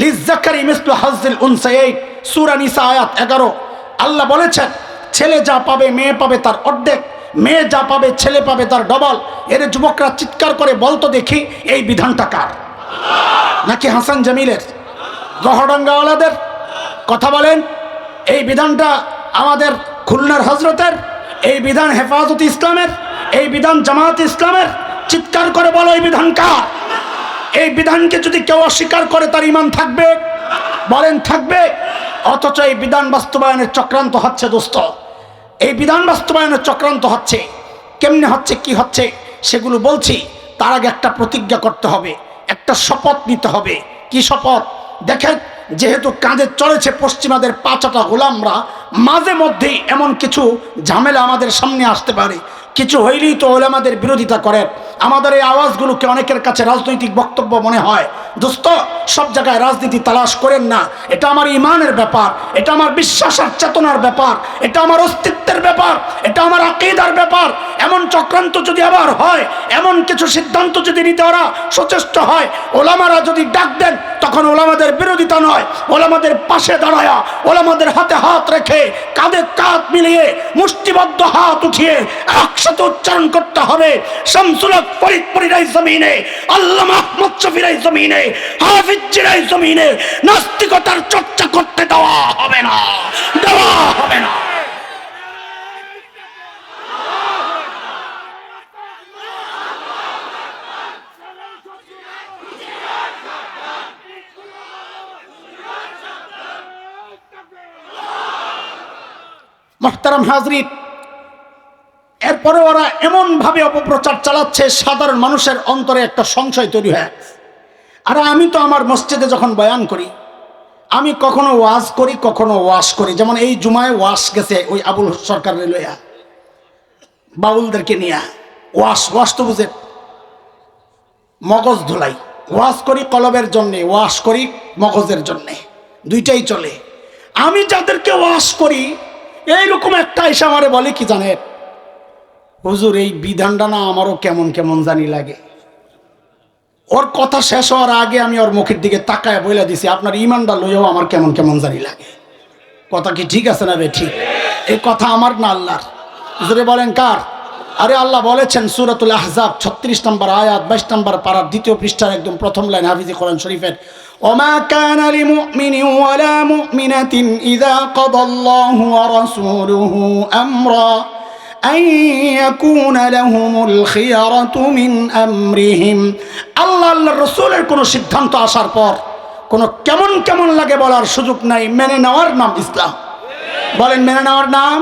লিজ্জাকারি মিসলু হাজ্জিল উনসায়াইন, সূরা নিসা আয়াত 11। আল্লাহ বলেছেন ছেলে যা পাবে মেয়ে পাবে তার অর্ধেক, মেয়ে যা পাবে ছেলে পাবে তার ডবল। এর যুবকরা চিৎকার করে বলতো দেখি, এই বিধানটা কার? নাকি হাসান জামিলের, গহডাঙ্গাওয়ালাদের? কথা বলেন, এই বিধানটা আমাদের খুলনার হজরতের? এই বিধান হেফাজত ইসলামের? এই বিধান জামাত ইসলামের? চিৎকার করে বলো, এই বিধান কার? এই বিধানকে যদি কেউ অস্বীকার করে তার ঈমান থাকবে? বলেন থাকবে? অথচ এই বিধান বাস্তবায়নের চক্রান্ত হচ্ছে দোস্ত, এই বিধান বাস্তবায়নের চক্রান্ত হচ্ছে। কেমনে হচ্ছে, কি হচ্ছে সেগুলো বলছি। তার আগে একটা প্রতিজ্ঞা করতে হবে, একটা শপথ নিতে হবে। কি শপথ? দেখেন, যেহেতু কাঁধে চলেছে পশ্চিমাদের পাঁচাটা গোলামরা, মাঝে মধ্যেই এমন কিছু ঝামেলা আমাদের সামনে আসতে পারে। কিছু হইলেই তো ওলামাদের বিরোধিতা করে। আমাদের এই আওয়াজগুলোকে অনেকের কাছে রাজনৈতিক বক্তব্য মনে হয়। দোস্ত, সব জায়গায় রাজনীতি তালাশ করেন না। এটা আমার ইমানের ব্যাপার, এটা আমার বিশ্বাস আর চেতনার ব্যাপার, এটা আমার অস্তিত্বের ব্যাপার, এটা আমার আকীদার ব্যাপার। এমন চক্রান্ত যদি আবার হয়, এমন কিছু সিদ্ধান্ত যদি নিতে ওরা সচেষ্ট হয়, ওলামারা যদি ডাক দেন, তখন ওলামাদের বিরোধিতা নয়, ওলামাদের পাশে দাঁড়ায়া, ওলামাদের হাতে হাত রেখে, কাঁধে কাঁধ মিলিয়ে, মুষ্টিবদ্ধ হাত উঠিয়ে একসাথে উচ্চারণ করতে হবে, শামসুল হক ফরিদপুরের এই জমিনে, আল্লামা আহমদ শফীর এই জমিনে, হাফিজের এই জমিনে নাস্তিকতার চর্চা করতে দেওয়া হবে না, দেওয়া হবে না। মুহতারাম হাজরিন, এরপরে ওরা এমন ভাবে অপপ্রচার চালাচ্ছে, সাধারণ মানুষের অন্তরে একটা সংশয় তৈরি হয়। আর আমি তো আমার মসজিদে যখন বয়ান করি, আমি কখনো ওয়াজ করি, কখনো ওয়াশ করি। যেমন এই জুমায় ওয়াশ গেছে ওই আবুল সরকারের লইয়া, বাউলদেরকে নিয়ে ওয়াশ। ওয়াশ তো বুঝে, মগজ ধুলাই। ওয়াশ করি কলবের জন্যে, ওয়াশ করি মগজের জন্যে, দুইটাই চলে। আমি যাদেরকে ওয়াশ করি, এইরকম একটা এসে আমারে বলে কি জানেন, হুজুর এই বিধানটা না আমারও কেমন কেমন জানি লাগে। ওর কথা শেষ হওয়ার আগে আমি ওর মুখের দিকে তাকায় বলে দিছি, আপনার ইমানটা লইয়াও আমার কেমন কেমন জানি লাগে। কথা কি ঠিক আছে না বে? ঠিক। এই কথা আমার না আল্লাহর। হুজুরে বলেন কার? আরে আল্লাহ বলেছেন সূরাতুল আহজাব 36 নম্বর আয়াত 22 নম্বর পারার 2য় পৃষ্ঠার একদম প্রথম লাইন, হাফিজে কোরআন শরীফের, ওমা কানা লিমুমিনিন ওয়ালা মুমিনাতিন ইযা কাদাল্লাহু ওয়া রাসূলুহু আমরা আন ইয়াকুনা লাহুমুল খিয়ারাতু মিন আমরিহিম। আল্লাহ আল্লাহর রাসূলের কোনো সিদ্ধান্ত আসার পর কোনো কেমন কেমন লাগে বলার সুযোগ নাই, মেনে নেওয়ার নাম ইসলাম। বলেন মেনে নেওয়ার নাম।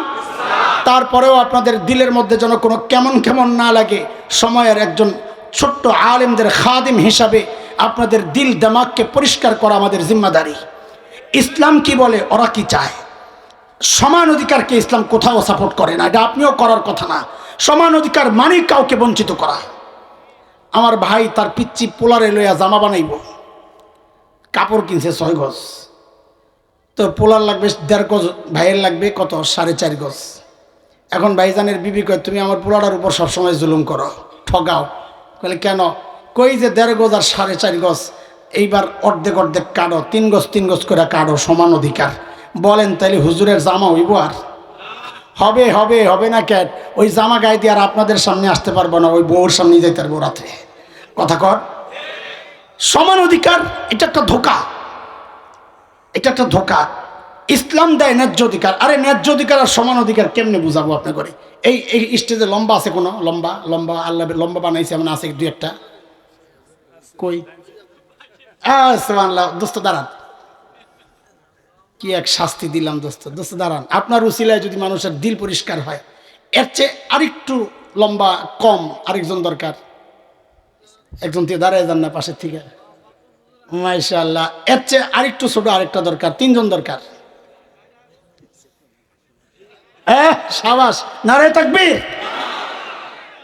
তারপরেও আপনাদের দিলের মধ্যে যেন কোনো কেমন কেমন না লাগে, সময়ের একজন ছোট্ট আলেমদের খাদিম হিসাবে আপনাদের দিল দিমাগকে পরিষ্কার করা আমাদের জিম্মাদারি। ইসলাম কি বলে, ওরা কি চায়? সমান অধিকারকে ইসলাম কোথাও সাপোর্ট করে না, এটা আপনিও করার কথা না। সমান অধিকার মানে কাউকে বঞ্চিত করা। আমার ভাই তার পিচ্চি পোলারে লইয়া জামা বানাইব, কাপড় কিনছে 6 গজ, তো পোলার লাগবে 1.5 গজ, ভাইয়ের লাগবে কত 4.5 গজ। এখন ভাইজানের বিবি কয়, তুমি আমার পোলাটার উপর সবসময় জুলুম করো, ঠগাও। বলে কেন? কই যে 1.5 গজ আর 4.5 গজ, এইবার অর্ধেক অর্ধেক কাটো, 3 গজ 3 গজ করে কাটো, সমান অধিকার। বলেন তাইলে হুজুরের জামা হইব? আর হবে? হবে হবে না কেন? ওই জামা গায়ে দিয়ে আর আপনাদের সামনে আসতে পারবো না, ওই বউর সামনে যাইতে পারবো রাত্রে। কথা কর। সমান অধিকার এটা একটা ধোঁকা, এটা একটা ধোঁকা। ইসলাম দেয় ন্যায্য অধিকার। আরে ন্যায্য অধিকার আর সমান অধিকার কেমনে বুঝাবো আপনি করে? এই স্টেজে লম্বা আছে কোনো? লম্বা লম্বা আল্লাহ লম্বা বানাইছে এমন আছে 2-1টা? কই? সুবহানাল্লাহ। দোস্ত দাঁড়ান, কি এক শাস্তি দিলাম দোস্ত। দোস্ত দাঁড়ান, আপনার উসিলায় যদি মানুষের দিল পরিষ্কার হয়, এর চেয়ে আরেকটু লম্বা কম আরেকজন দরকার। একজন থেকে দাঁড়ায় যান না পাশের থেকে, মাশাআল্লাহ। এর চেয়ে আরেকটু ছোট আরেকটা দরকার, 3 জন দরকার। শাবাশ, নারে তাকবীর।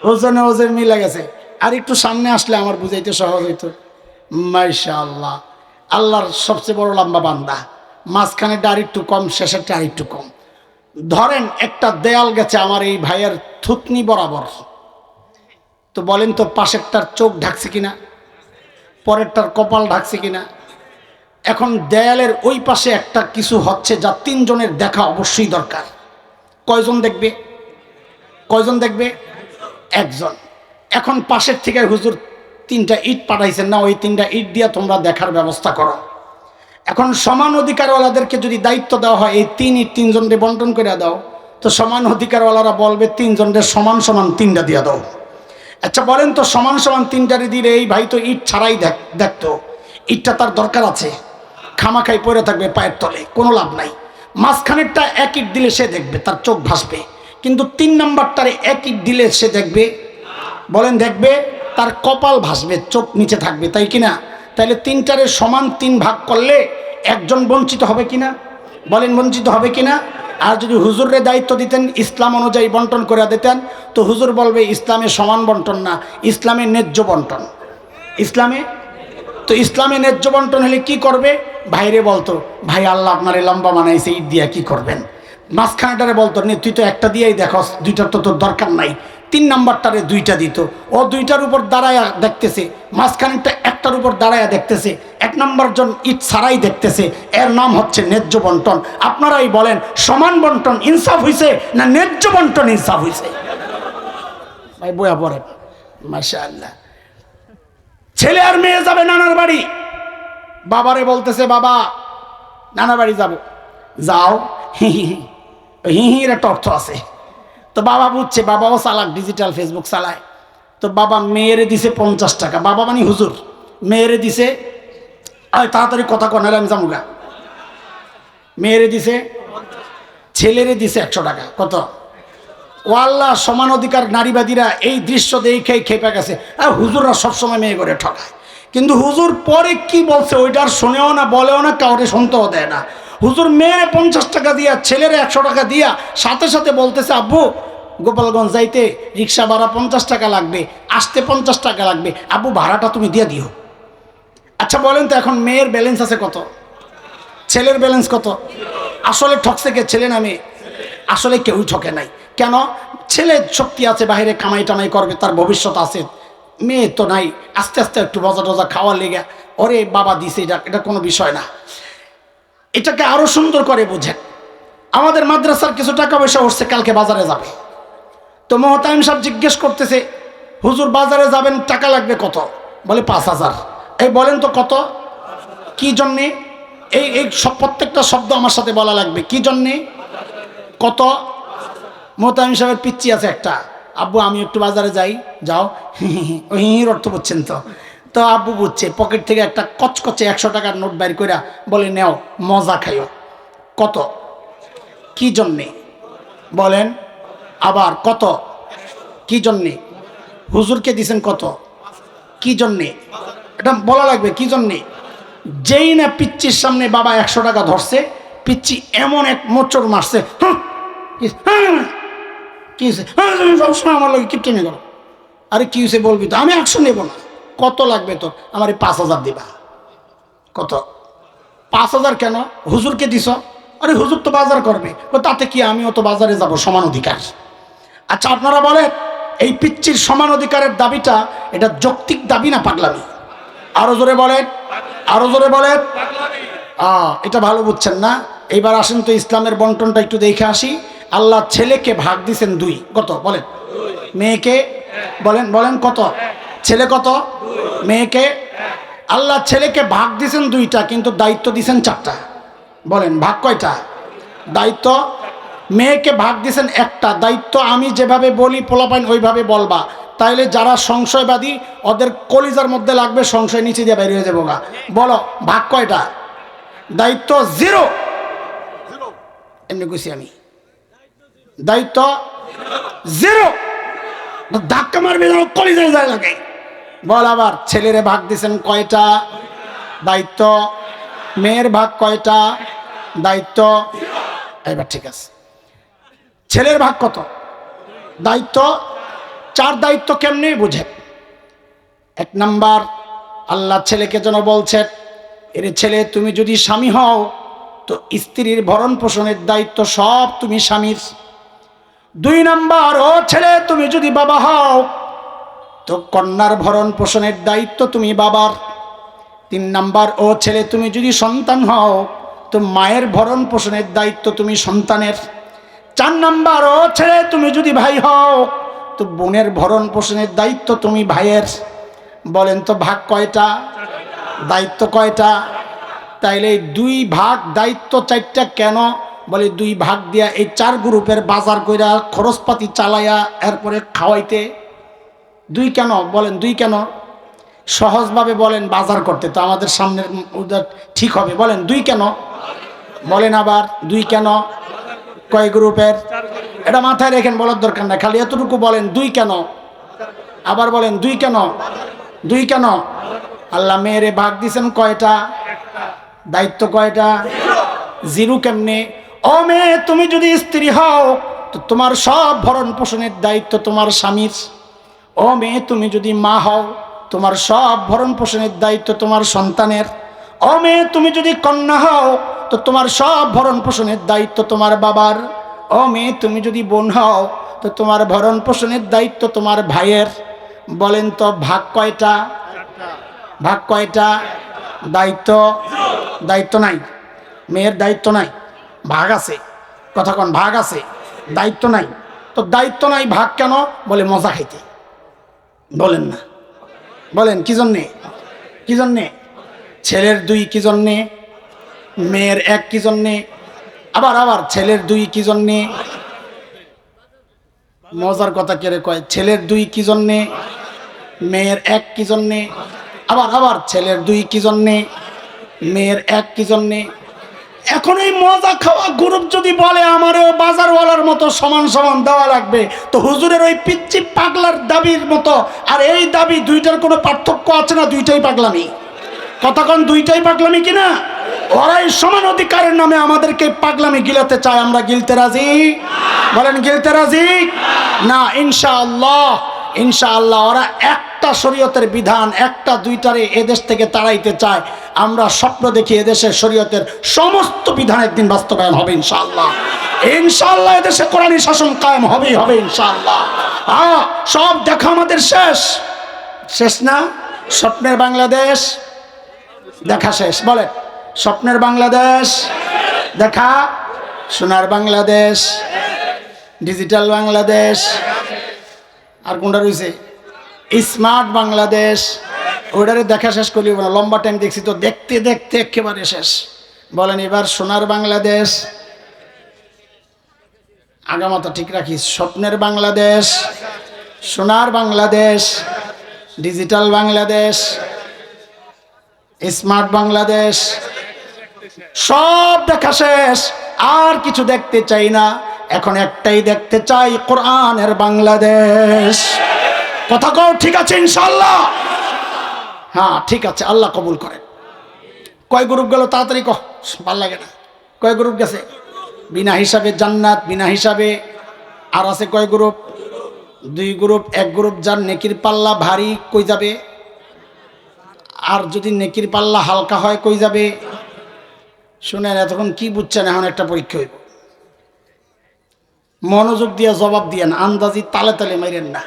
ওজনে ওজন মিলে গেছে। আর একটু সামনে আসলে আমার বুঝাইতে সহজ হইতো। মাশাআল্লাহ। আল্লাহর সবচেয়ে বড় লম্বা বান্দা, মাঝখানেরটা আরেকটু কম, শেষেরটা আরেকটু কম। ধরেন একটা দেয়াল গেছে আমার এই ভাইয়ের থুতনি বরাবর, তো বলেন তো পাশেরটার চোখ ঢাকছে কিনা, পরেরটার কপাল ঢাকছে কিনা? এখন দেয়ালের ওই পাশে একটা কিছু হচ্ছে যা তিনজনের দেখা অবশ্যই দরকার। কয়জন দেখবে? কয়জন দেখবে? একজন। এখন পাশের থেকে হুজুর 3টা ইট পাঠাইছেন না, ওই 3টা ইট দিয়া তোমরা দেখার ব্যবস্থা করো। এখন সমান অধিকারওয়ালাদেরকে যদি দায়িত্ব দেওয়া হয় এই 3 ইট 3 জনকে বন্টন করে দাও, তো সমান অধিকারওয়ালারা বলবে 3 জনকে সমান সমান 3টা দিয়ে দাও। আচ্ছা বলেন তো সমান সমান 3টারে দিলে এই ভাই তো ইট ছাড়াই দেখতো, ইটটা তার দরকার আছে, খামাখাই পড়ে থাকবে পায়ের তলে, কোনো লাভ নাই। মাঝখানেরটা 1 ইট দিলে সে দেখবে, তার চোখ ভাসবে, কিন্তু 3 নাম্বারটারে 1 ইট দিলে সে দেখবে? বলেন দেখবে? তার কপাল ভাসবে, চোখ নিচে থাকবে, তাই কিনা? তাহলে 3টারে সমান 3 ভাগ করলে একজন বঞ্চিত হবে কিনা? বলেন বঞ্চিত হবে কিনা? আর যদি হুজুরে দায়িত্ব দিতেন, ইসলাম অনুযায়ী বন্টন করে দিতেন, তো হুজুর বলবে ইসলামে সমান বন্টন না, ইসলামে ন্যায্য বন্টন। ইসলামে তো ইসলামে ন্যায্য বন্টন হলে কি করবে? ভাইরে বলতো, ভাই আল্লাহ আপনারে লম্বা বানাইছে, ইট দিয়া কি করবেন? মাঝখানেটারে বলতো, নে তুই তো একটা দিয়েই দেখস, 2টার তো তোর দরকার নাই। 3 নাম্বারটারে 2টা দিত, ও 2টার উপর দাঁড়ায়া দেখতেছে, মাঝখানেরটা 1টার উপর দাঁড়ায়া দেখতেছে, 1 নাম্বার জন ইট ছাড়াই দেখতেছে। এর নাম হচ্ছে ন্যায্য বন্টন। আপনারাই বলেন সমান বন্টন ইনসাফ হইছে না ন্যায্য বন্টন ইনসাফ হইছে? ভাই বয়া পড়েন। মাশাআল্লাহ। ছেলে আর মেয়ে যাবে নানার বাড়ি, বাবারে বলতেছে বাবা নানার বাড়ি যাব। যাও, হিহির একটা অর্থ আছে। তো বাবা বুঝছে, বাবাও চালাক, ডিজিটাল ফেসবুক চালায়। তো বাবা মেয়েরে দিছে 50 টাকা, বাবা মানে হুজুর, মেয়েরে দিছে, তাড়াতাড়ি কথা কন আমি জামুগা, মেয়েরে দিছে, ছেলেরে দিছে 100 টাকা। কত? ও আল্লাহ, সমান অধিকার নারীবাদীরা এই দৃশ্য দেখেই খেপে গেছে। হুজুররা সবসময় মেয়ে করে ঠকায়, কিন্তু হুজুর পরে কি বলছে ওইটার শোনেও না, বলেও না, কাউরে শুনতেও দেয় না। হুজুর মেয়েরে 50 টাকা দিয়া, ছেলেরে 100 টাকা দিয়া, সাথে সাথে বলতেছে আব্বু গোপালগঞ্জ যাইতে রিক্সা ভাড়া 50 টাকা লাগবে, আসতে 50 টাকা লাগবে, আব্বু ভাড়াটা তুমি দিয়ে দিও। আচ্ছা বলেন তো এখন মেয়ের ব্যালেন্স আছে কত, ছেলের ব্যালেন্স কত? আসলে ঠকছে কে, ছেলে না মেয়ে? আসলে কেউই ঠকে নাই। কেন? ছেলে শক্তি আছে, বাইরে কামাই টামাই করবে, তার ভবিষ্যৎ আছে। মেয়ে তো নাই, আস্তে আস্তে একটু মজা টজা খাওয়ার লেগে ওরে বাবা দিছে, এটা কোনো বিষয় না। এটাকে আরো সুন্দর করে বুঝেন। আমাদের মাদ্রাসার কিছু টাকা পয়সা উঠছে, কালকে বাজারে যাবে। তো মোহতামিম সাহেব জিজ্ঞেস করতেছে, হুজুর বাজারে যাবেন, টাকা লাগবে কত? বলে 5000। এই বলেন তো কত? কি জন্যে? এই এই সব প্রত্যেকটা শব্দ আমার সাথে বলা লাগবে। কি জন্যে? কত? মোহতামিম সাহেবের পিচ্ছি আছে একটা, আব্বু আমি একটু বাজারে যাই। যাও। ওই হির অর্থ বুঝছেন তো? তো আব্বু বুঝছে, পকেট থেকে একটা কচকচে 100 টাকার নোট বাইর করে বলে নেও, মজা খাইও। কত? কি জন্যে? বলেন আবার কত? কি জন্যে? হুজুরকে দিছেন কত? কি জন্যে? এটা বলা লাগবে কি জন্যে। যেই না পিচ্চির সামনে বাবা 100 টাকা ধরছে, পিচ্চি এমন এক মোচড় মারছে, কি হয়েছে? সবসময় আমার লোক কিপটে নিয়ে গেল। আরে কি হয়েছে বলবি তো, আমি 100 নেব না। কত লাগবে তোর? আমার 5000 দিবা। কত? 5000 কেন? হুজুরকে দিছ। আরে হুজুর তো বাজার করবে, তাতে কি, আমিও তো বাজারে যাব, সমান অধিকার। আচ্ছা আপনারা বলেন, এই পিচ্চির সমান অধিকারের দাবিটা এটা যৌক্তিক দাবি না পাগলামি? আরো জোরে বলেন, আরো জোরে বলেন। এটা ভালো বুঝছেন না। এইবার আসেন তো ইসলামের বন্টনটা একটু দেখে আসি। আল্লাহ ছেলেকে ভাগ দিছেন 2। কত বলেন? মেয়েকে বলেন, বলেন কত? ছেলে কত? মেয়েকে? আল্লাহ ছেলেকে ভাগ দিছেন 2টা, কিন্তু দায়িত্ব দিছেন 4টা। বলেন ভাগ কয়টা? দায়িত্ব। মেয়েকে ভাগ দিছেন 1টা, দায়িত্ব আমি যেভাবে বলি পোলাপাইন ওইভাবে বলবা, তাইলে যারা সংশয়বাদী ওদের কলিজার মধ্যে লাগবে, সংশয় নিচে দিয়ে বেরিয়ে যাবো গা। বলো ভাগ কয়টা? দায়িত্ব 0। এমনি কইছি আমি, দায়িত্ব 0। ধাক্কা মারবে যেন কলিজায় যায় লাগে। বল আবার, ছেলেরে ভাগ দিছেন কয়টা? দায়িত্ব। মেয়ের ভাগ কয়টা? দায়িত্ব। এবার ঠিক আছে, ছেলের ভাগ কত? দায়িত্ব 4। দায়িত্ব কেমনে বুঝেন? 1 নাম্বার, আল্লাহ ছেলেকে যেন বলছেন এর ছেলে তুমি যদি স্বামী হও তো স্ত্রীর ভরণ পোষণের দায়িত্ব সব তুমি স্বামীর। 2 নাম্বার, ও ছেলে তুমি যদি বাবা হও তো কন্যার ভরণ পোষণের দায়িত্ব তুমি বাবার। 3 নাম্বার, ও ছেলে তুমি যদি সন্তান হও তো মায়ের ভরণ পোষণের দায়িত্ব তুমি সন্তানের। 4 নাম্বার, ও ছেলে তুমি যদি ভাই হও তো বোনের ভরণ পোষণের দায়িত্ব তুমি ভাইয়ের। বলেন তো ভাগ কয়টা, দায়িত্ব কয়টা? তাইলে এই 2 ভাগ দায়িত্ব 4টা কেন? বলে 2 ভাগ দিয়া এই 4 গ্রুপের বাজার কইরা খরচপাতি চালাইয়া এরপরে খাওয়াইতে। 2 কেন বলেন? 2 কেন? সহজভাবে বলেন, বাজার করতে তো আমাদের সামনের ঠিক হবে। বলেন 2 কেন? বলেন আবার 2 কেন? কয় গ্রুপের? এটা মাথায় রেখেন, বলার দরকার নাই, খালি এতটুকু বলেন 2 কেন। আবার বলেন 2 কেন? 2 কেন? আল্লাহ মেয়েরে ভাগ দিছেন কয়টা, দায়িত্ব কয়টা? 0 কেমনে? ও মেয়ে তুমি যদি স্ত্রী হও তো তোমার সব ভরণ পোষণের দায়িত্ব তোমার স্বামীর। ও মেয়ে তুমি যদি মা হও তোমার সব ভরণ পোষণের দায়িত্ব তোমার সন্তানের। ও মেয়ে তুমি যদি কন্যা হও তো তোমার সব ভরণ পোষণের দায়িত্ব তোমার বাবার। ও মেয়ে তুমি যদি বোন হও তো তোমার ভরণ পোষণের দায়িত্ব তোমার ভাইয়ের। বলেন তো ভাগ কয়টা, ভাগ কয়টা? দায়িত্ব, দায়িত্ব নাই। মেয়ের দায়িত্ব নাই, ভাগ আছে। কথা কোন? ভাগ আছে, দায়িত্ব নাই। তো দায়িত্ব নাই, ভাগ কেন? বলে মজা খাইতে। বলেন না, বলেন কি জন্যে? কি জন্যে? ছেলের 2 কি জন্যে? মেয়ের 1 কি জন্যে? আবার আবার ছেলের 2 কি জন্যে? মজার কথা কে রে কয়? ছেলের 2 কি জন্যে? মেয়ের 1 কি জন্যে? আবার আবার ছেলের 2 কি জন্যে? মেয়ের 1 কি জন্যে? এখন এই মজা খাওয়া গ্রুপ যদি বলে আমারও বাজারওয়ালার মতো সমান সমান দেওয়া লাগবে, তো হুজুরের ওই পিচ্চি পাগলার দাবির মতো আর এই দাবি, 2টার কোনো পার্থক্য আছে না? 2টাই পাগলামি। কথা কোন? 2টাই পাগলামি কিনা? ওরাই সমান অধিকারের নামে আমাদেরকে পাগলামি গিলাতে চায়, আমরা গিলতে রাজি? বলেন গিলতে রাজি না? ইনশাআল্লাহ, ইনশাআল্লাহ ওরা একটা শরীয়তের বিধান, 1টা 2টারে এদেশ থেকে তাড়াইতে চায়। আমরা স্বপ্ন দেখি এদেশের শরীয়তের সমস্ত বিধান একদিন বাস্তবায়ন হবে ইনশাআল্লাহ। ইনশাআল্লাহ এদেশে কোরআনী শাসন কায়েম হবেই হবে ইনশাআল্লাহ। সব দেখা আমাদের শেষ, শেষ না? স্বপ্নের বাংলাদেশ দেখা শেষ। বলে স্বপ্নের বাংলাদেশ দেখা, সোনার বাংলাদেশ, ডিজিটাল বাংলাদেশ, আর কোনটা রয়েছে? স্মার্ট বাংলাদেশ। ওটারে দেখা শেষ করলি না, লম্বা টাইম দেখছি তো, দেখতে দেখতে একেবারে শেষ। বলেন এবার সোনার বাংলাদেশ, আগামাতা ঠিক রাখিস। স্বপ্নের বাংলাদেশ, সোনার বাংলাদেশ, ডিজিটাল বাংলাদেশ, স্মার্ট বাংলাদেশ, সব দেখা শেষ। আর কিছু দেখতে চাই না, এখন একটাই দেখতে চাই, কোরআনের বাংলাদেশ। কথা কও ঠিক আছে ইনশাআল্লাহ? হ্যাঁ ঠিক আছে, আল্লাহ কবুল করেন। কয় গ্রুপ গেল তাড়াতাড়ি কহ, ভাল লাগে না। কয় গ্রুপ গেছে? বিনা হিসাবে জান্নাত, বিনা হিসাবে। আর আছে কয় গ্রুপ? 2 গ্রুপ। 1 গ্রুপ যার নেকির পাল্লা ভারী, কই যাবে? আর যদি নেকির পাল্লা হালকা হয় কই যাবে? শুনেন, এতক্ষণ কি বুঝছেন? এখন একটা পরীক্ষা হইব, মনোযোগ দিয়ে জবাব দিয়েন, আন্দাজি তালে তালে মাইরেন না।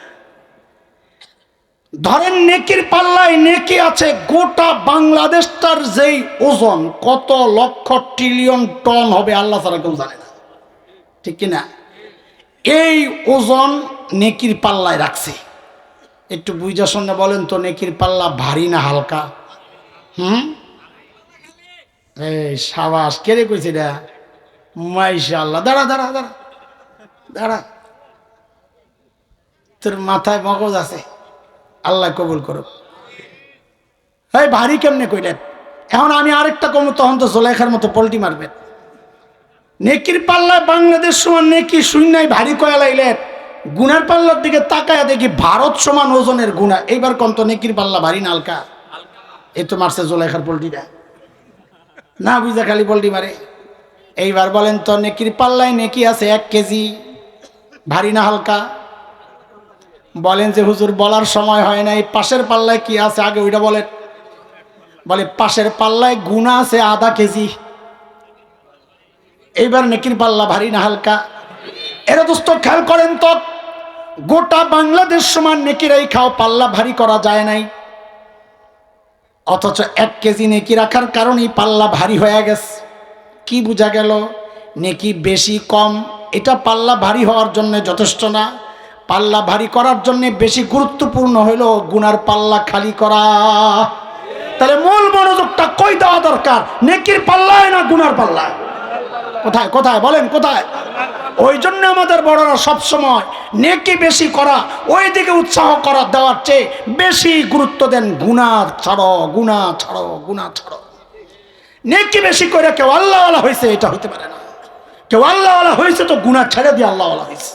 ধরেন নেকির পাল্লায় নেকি আছে গোটা বাংলাদেশটার যেই ওজন, কত লক্ষ ট্রিলিয়ন টন হবে আল্লাহ ছাড়া কেউ জানে না, ঠিক কিনা? এই ওজন নেকির পাল্লায় রাখছে। একটু বুঝা শুনে বলেন তো, নেকির পাল্লা ভারী না হালকা? এই সাবাস, কে রে কইছে এটা? মাশাআল্লাহ। দাঁড়া দাঁড়া দাঁড়া দাঁড়া, তোর মাথায় মগজ আছে, আল্লাহ কবুল করুক। এই ভারী কেমনে কইলেন? এখন আমি আরেকটা কম, তখন তো জোলেখার মতো পল্টি মারবেন। নেকির পাল্লায় বাংলাদেশ সমান নেকি শূন্যায় ভারী কয়া লাইলেন, গুনার পাল্লার দিকে তাকায় দেখি ভারত সমান ওজনের গুণা। এইবার কম তো নেকির পাল্লা ভারী না হালকা? এই তো মারছে জোলেখার পল্টিটা, না বুঝা খালি পল্টি মারে। এইবার বলেন তো, নেকির পাল্লায় নেকি আছে 1 কেজি, ভারী না হালকা? বলেন যে হুজুর বলার সময় হয় না, এই পাশের পাল্লায় কি আছে আগে ওইটা বলেন। বলে পাশের পাল্লায় গুনাহ আছে আধা কেজি, এইবার নেকির পাল্লা ভারী না হালকা? এরা দোস্ত খেয়াল করেন তো, গোটা বাংলাদেশ সমান নেকি রেখাও পাল্লা ভারী করা যায় নাই, অথচ 1 কেজি নেকি রাখার কারণেই পাল্লা ভারী হয়ে গেছে। কি বোঝা গেল? নেকি বেশি কম এটা পাল্লা ভারী হওয়ার জন্য যথেষ্ট না। পাল্লা ভারী করার জন্য বেশি গুরুত্বপূর্ণ হইল গুনার পাল্লা খালি করা। তাহলে মূল মনোযোগটা কই দেওয়া দরকার? নেকির পাল্লায় না গুনার পাল্লায়? কোথায় কোথায় বলেন, কোথায়? ওই জন্য আমাদের বড়রা সব সময় নেকি বেশি করা, ওই দিকে উৎসাহ করা দেওয়ার চেয়ে বেশি গুরুত্ব দেন গুনাহ ছাড়ো, গুনাহ ছাড়ো, গুনাহ ছাড়ো। নেকি বেশি করে কেউ আল্লাহওয়ালা হয়েছে এটা হইতে পারে না। কেউ আল্লাহওয়ালা হয়েছে তো গুনাহ ছেড়ে দিয়ে আল্লাহওয়ালা হয়েছে।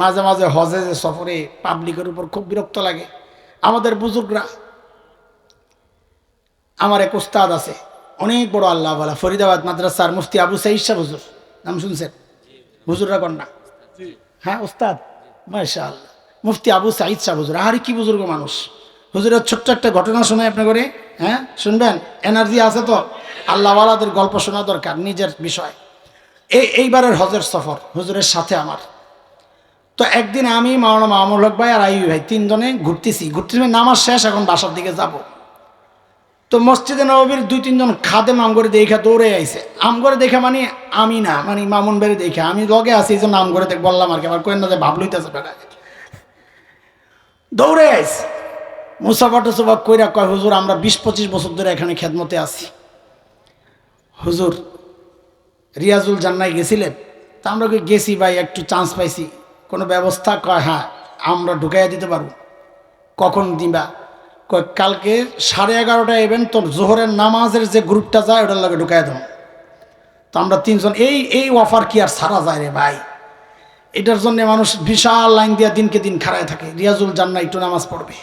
মাঝে মাঝে হজে যে সফরে পাবলিকের উপর খুব বিরক্ত লাগে। আমাদের বুজুর্গরা, আমার এক উস্তাদ আছে অনেক বড় আল্লাহওয়ালা, ফরিদাবাদ মাদ্রাসার মুফতি আবু সাঈদ শাহ হুজুর, নাম শুনছেন? হুজুররা কন্যা, হ্যাঁ উস্তাদ, মাশাআল্লাহ, মুফতি আবু সাঈদ শাহ হুজুর। আরে কি বুজুর্গ মানুষ। হুজুরের ছোট্ট একটা ঘটনা শোনায় আপনার করে, হ্যাঁ শুনবেন? এনার্জি আছে তো? আল্লাহওয়ালাদের গল্প শোনা দরকার, নিজের বিষয়। এইবারের হজের সফর হুজুরের সাথে আমার। তো একদিন আমি, মাওলানা মামুল হক ভাই আর আইয়ুব ভাই তিনজনে ঘুরতেছি, নামাজ শেষ, এখন বাসার দিকে যাব। তো মসজিদে নববীর 2-3 জন খাদেম আমগরে দেখা দৌড়ে আইছে। আমগরে দেখা মানে আমি না, মানে মামুন ভাইয়ের দেখা, আমি লগে আছি, এই জন্য আমগরে দেখ বললাম আর কি, আমার কোয়েন না যে ভাব লইতেছে বেড়া, দৌড়ে আইছে। মুসাফা টুসাফা কইরা কয়, হুজুর আমরা 20-25 বছর ধরে এখানে খেদমতে আছি। হুজুর রিয়াজুল জান্নায় গেছিলেন? তা আমরা গেছি ভাই, একটু চান্স পাইছি, কোনো ব্যবস্থা? কয় হ্যাঁ আমরা ঢুকাইয়া দিতে পারবো। কখন দিবা? কয় কালকে 11:30 ইভেন্ট, তোর জোহরের নামাজের যে গ্রুপটা যায় ওটার লাগে ঢুকাই দাও। তো আমরা 3 জন, এই অফার কি আর ছাড়া যায় রে ভাই? এটার জন্য মানুষ বিশাল লাইন দিয়া দিনকে দিন খাড়ায় থাকে, রিয়াজুল জান্না একটু নামাজ পড়বে।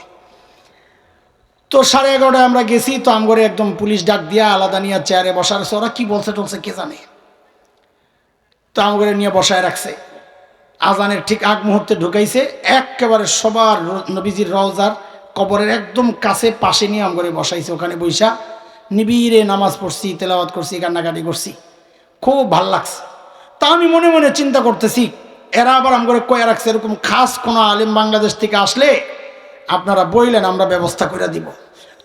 তো 11:30 আমরা গেছি। তো আমগরে একদম পুলিশ ডাক দিয়া আলাদা নিয়ে চেয়ারে বসার, ওরা কি বলছে টলছে কে জানে। তো আমগরে নিয়ে বসায় রাখছে। আজানের ঠিক আগ মুহূর্তে ঢুকাইছে, একেবারে সবার নবীজির রওজার কবরের একদম কাছে পাশে নিয়ে আমগরে বসাইছে। ওখানে বৈশা নিবিড়ে নামাজ পড়ছি, তেলাওয়াত করছি, কান্নাকাটি করছি, খুব ভাল লাগছে। তা আমি মনে মনে চিন্তা করতেছি, এরা আবার আমগরে কয়ে রাখছে এরকম খাস কোনো আলেম বাংলাদেশ থেকে আসলে আপনারা বইলেন, আমরা ব্যবস্থা করে দিব।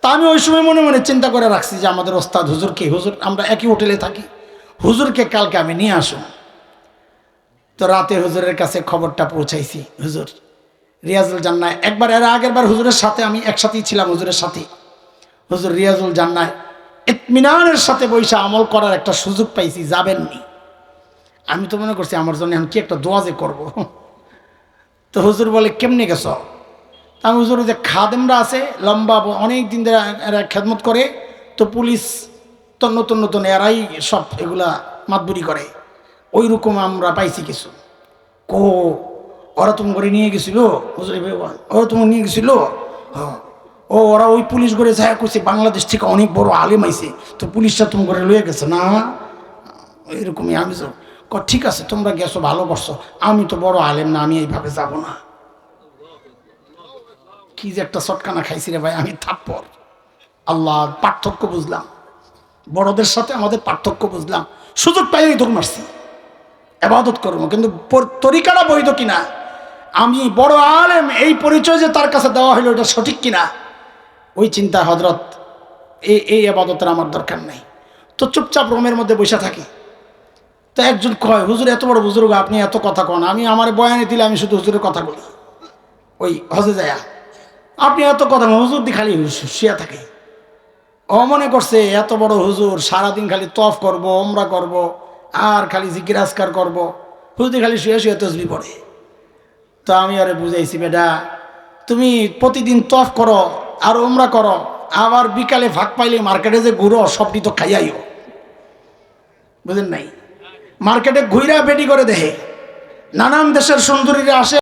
তা আমি ওই সময় মনে মনে চিন্তা করে রাখছি যে আমাদের ওস্তাদ হুজুরকে, হুজুর আমরা একই হোটেলে থাকি, হুজুরকে কালকে আমি নিয়ে আসুন। তো রাতে হুজুরের কাছে খবরটা পৌঁছাইছি, হুজুর রিয়াজুল জান্নায়, একবার এর আগের বার হুজুরের সাথে আমি একসাথেই ছিলাম, হুজুরের সাথে। হুজুর রিয়াজুল জান্নায় ইতমিনানের সাথে বৈশা আমল করার একটা সুযোগ পাইছি, যাবেননি? আমি তো মনে করছি আমার জন্য এখন কি একটা দোয়া যে করবো। তো হুজুর বলে কেমনে গেছ? আমি হুজুর যে খাদেমরা আছে লম্বা অনেক দিন ধরে এরা খেদমত করে, তো পুলিশ তো নতুন নতুন এরাই সব এগুলা মাতবুরি করে, ওই রকম আমরা পাইছি কিছু। কো ওরা তুমি করে নিয়ে গেছিল? ওরা তুমি নিয়ে গেছিল? হ্যাঁ। ও ওরা ওই পুলিশ করে যায় করছে বাংলাদেশ থেকে অনেক বড় আলেম আইছে, তো পুলিশটা তুমি করে লয়ে গেছে না? এরকমই। আমি ঠিক আছে তোমরা গেছো ভালো করছো, আমি তো বড় আলেম না, আমি এইভাবে যাব না। কি যে একটা চটকানা খাইছি রে ভাই আমি, থাপ্পড়। আল্লাহ, পার্থক্য বুঝলাম, বড়দের সাথে আমাদের পার্থক্য বুঝলাম। সুযোগ পাইলেই দৌড় মারছি, ইবাদত করবো, কিন্তু তরিকাটা বৈধ কিনা, আমি বড় আলেম এই পরিচয় যে তার কাছে দেওয়া হলো এটা সঠিক কিনা, ওই চিন্তা হযরত এই ইবাদতের আমার দরকার নাই। তো চুপচাপ রুমের মধ্যে বসে থাকি। তো একজন কয়, হুজুর এত বড় বুজুর্গ আপনি এত কথা কন, আমি আমার বয়ানে দিলে আমি শুধু হুজুরের কথা বলি, ওই হজে যায় আপনি এত কথা, হুজুর দি খালি শুয়ে থাকে। ও মনে করছে এত বড় হুজুর, সারাদিন খালি তফ করব, ওমরা করব, আর খালি জিকিরাজকার করব, হুজুর খালি শুয়ে শুয়ে তসবিহ পড়ে। তো আমি আরে বুঝাইছি, বেটা তুমি প্রতিদিন তফ করো আর ওমরা করো, আবার বিকালে ফাঁক পাইলে মার্কেটে যে ঘুরো সবটি তো খাইয়াইও, বুঝেন নাই? মার্কেটে ঘুইরা বেটি করে দেখে নানান দেশের সুন্দরীরা আসে।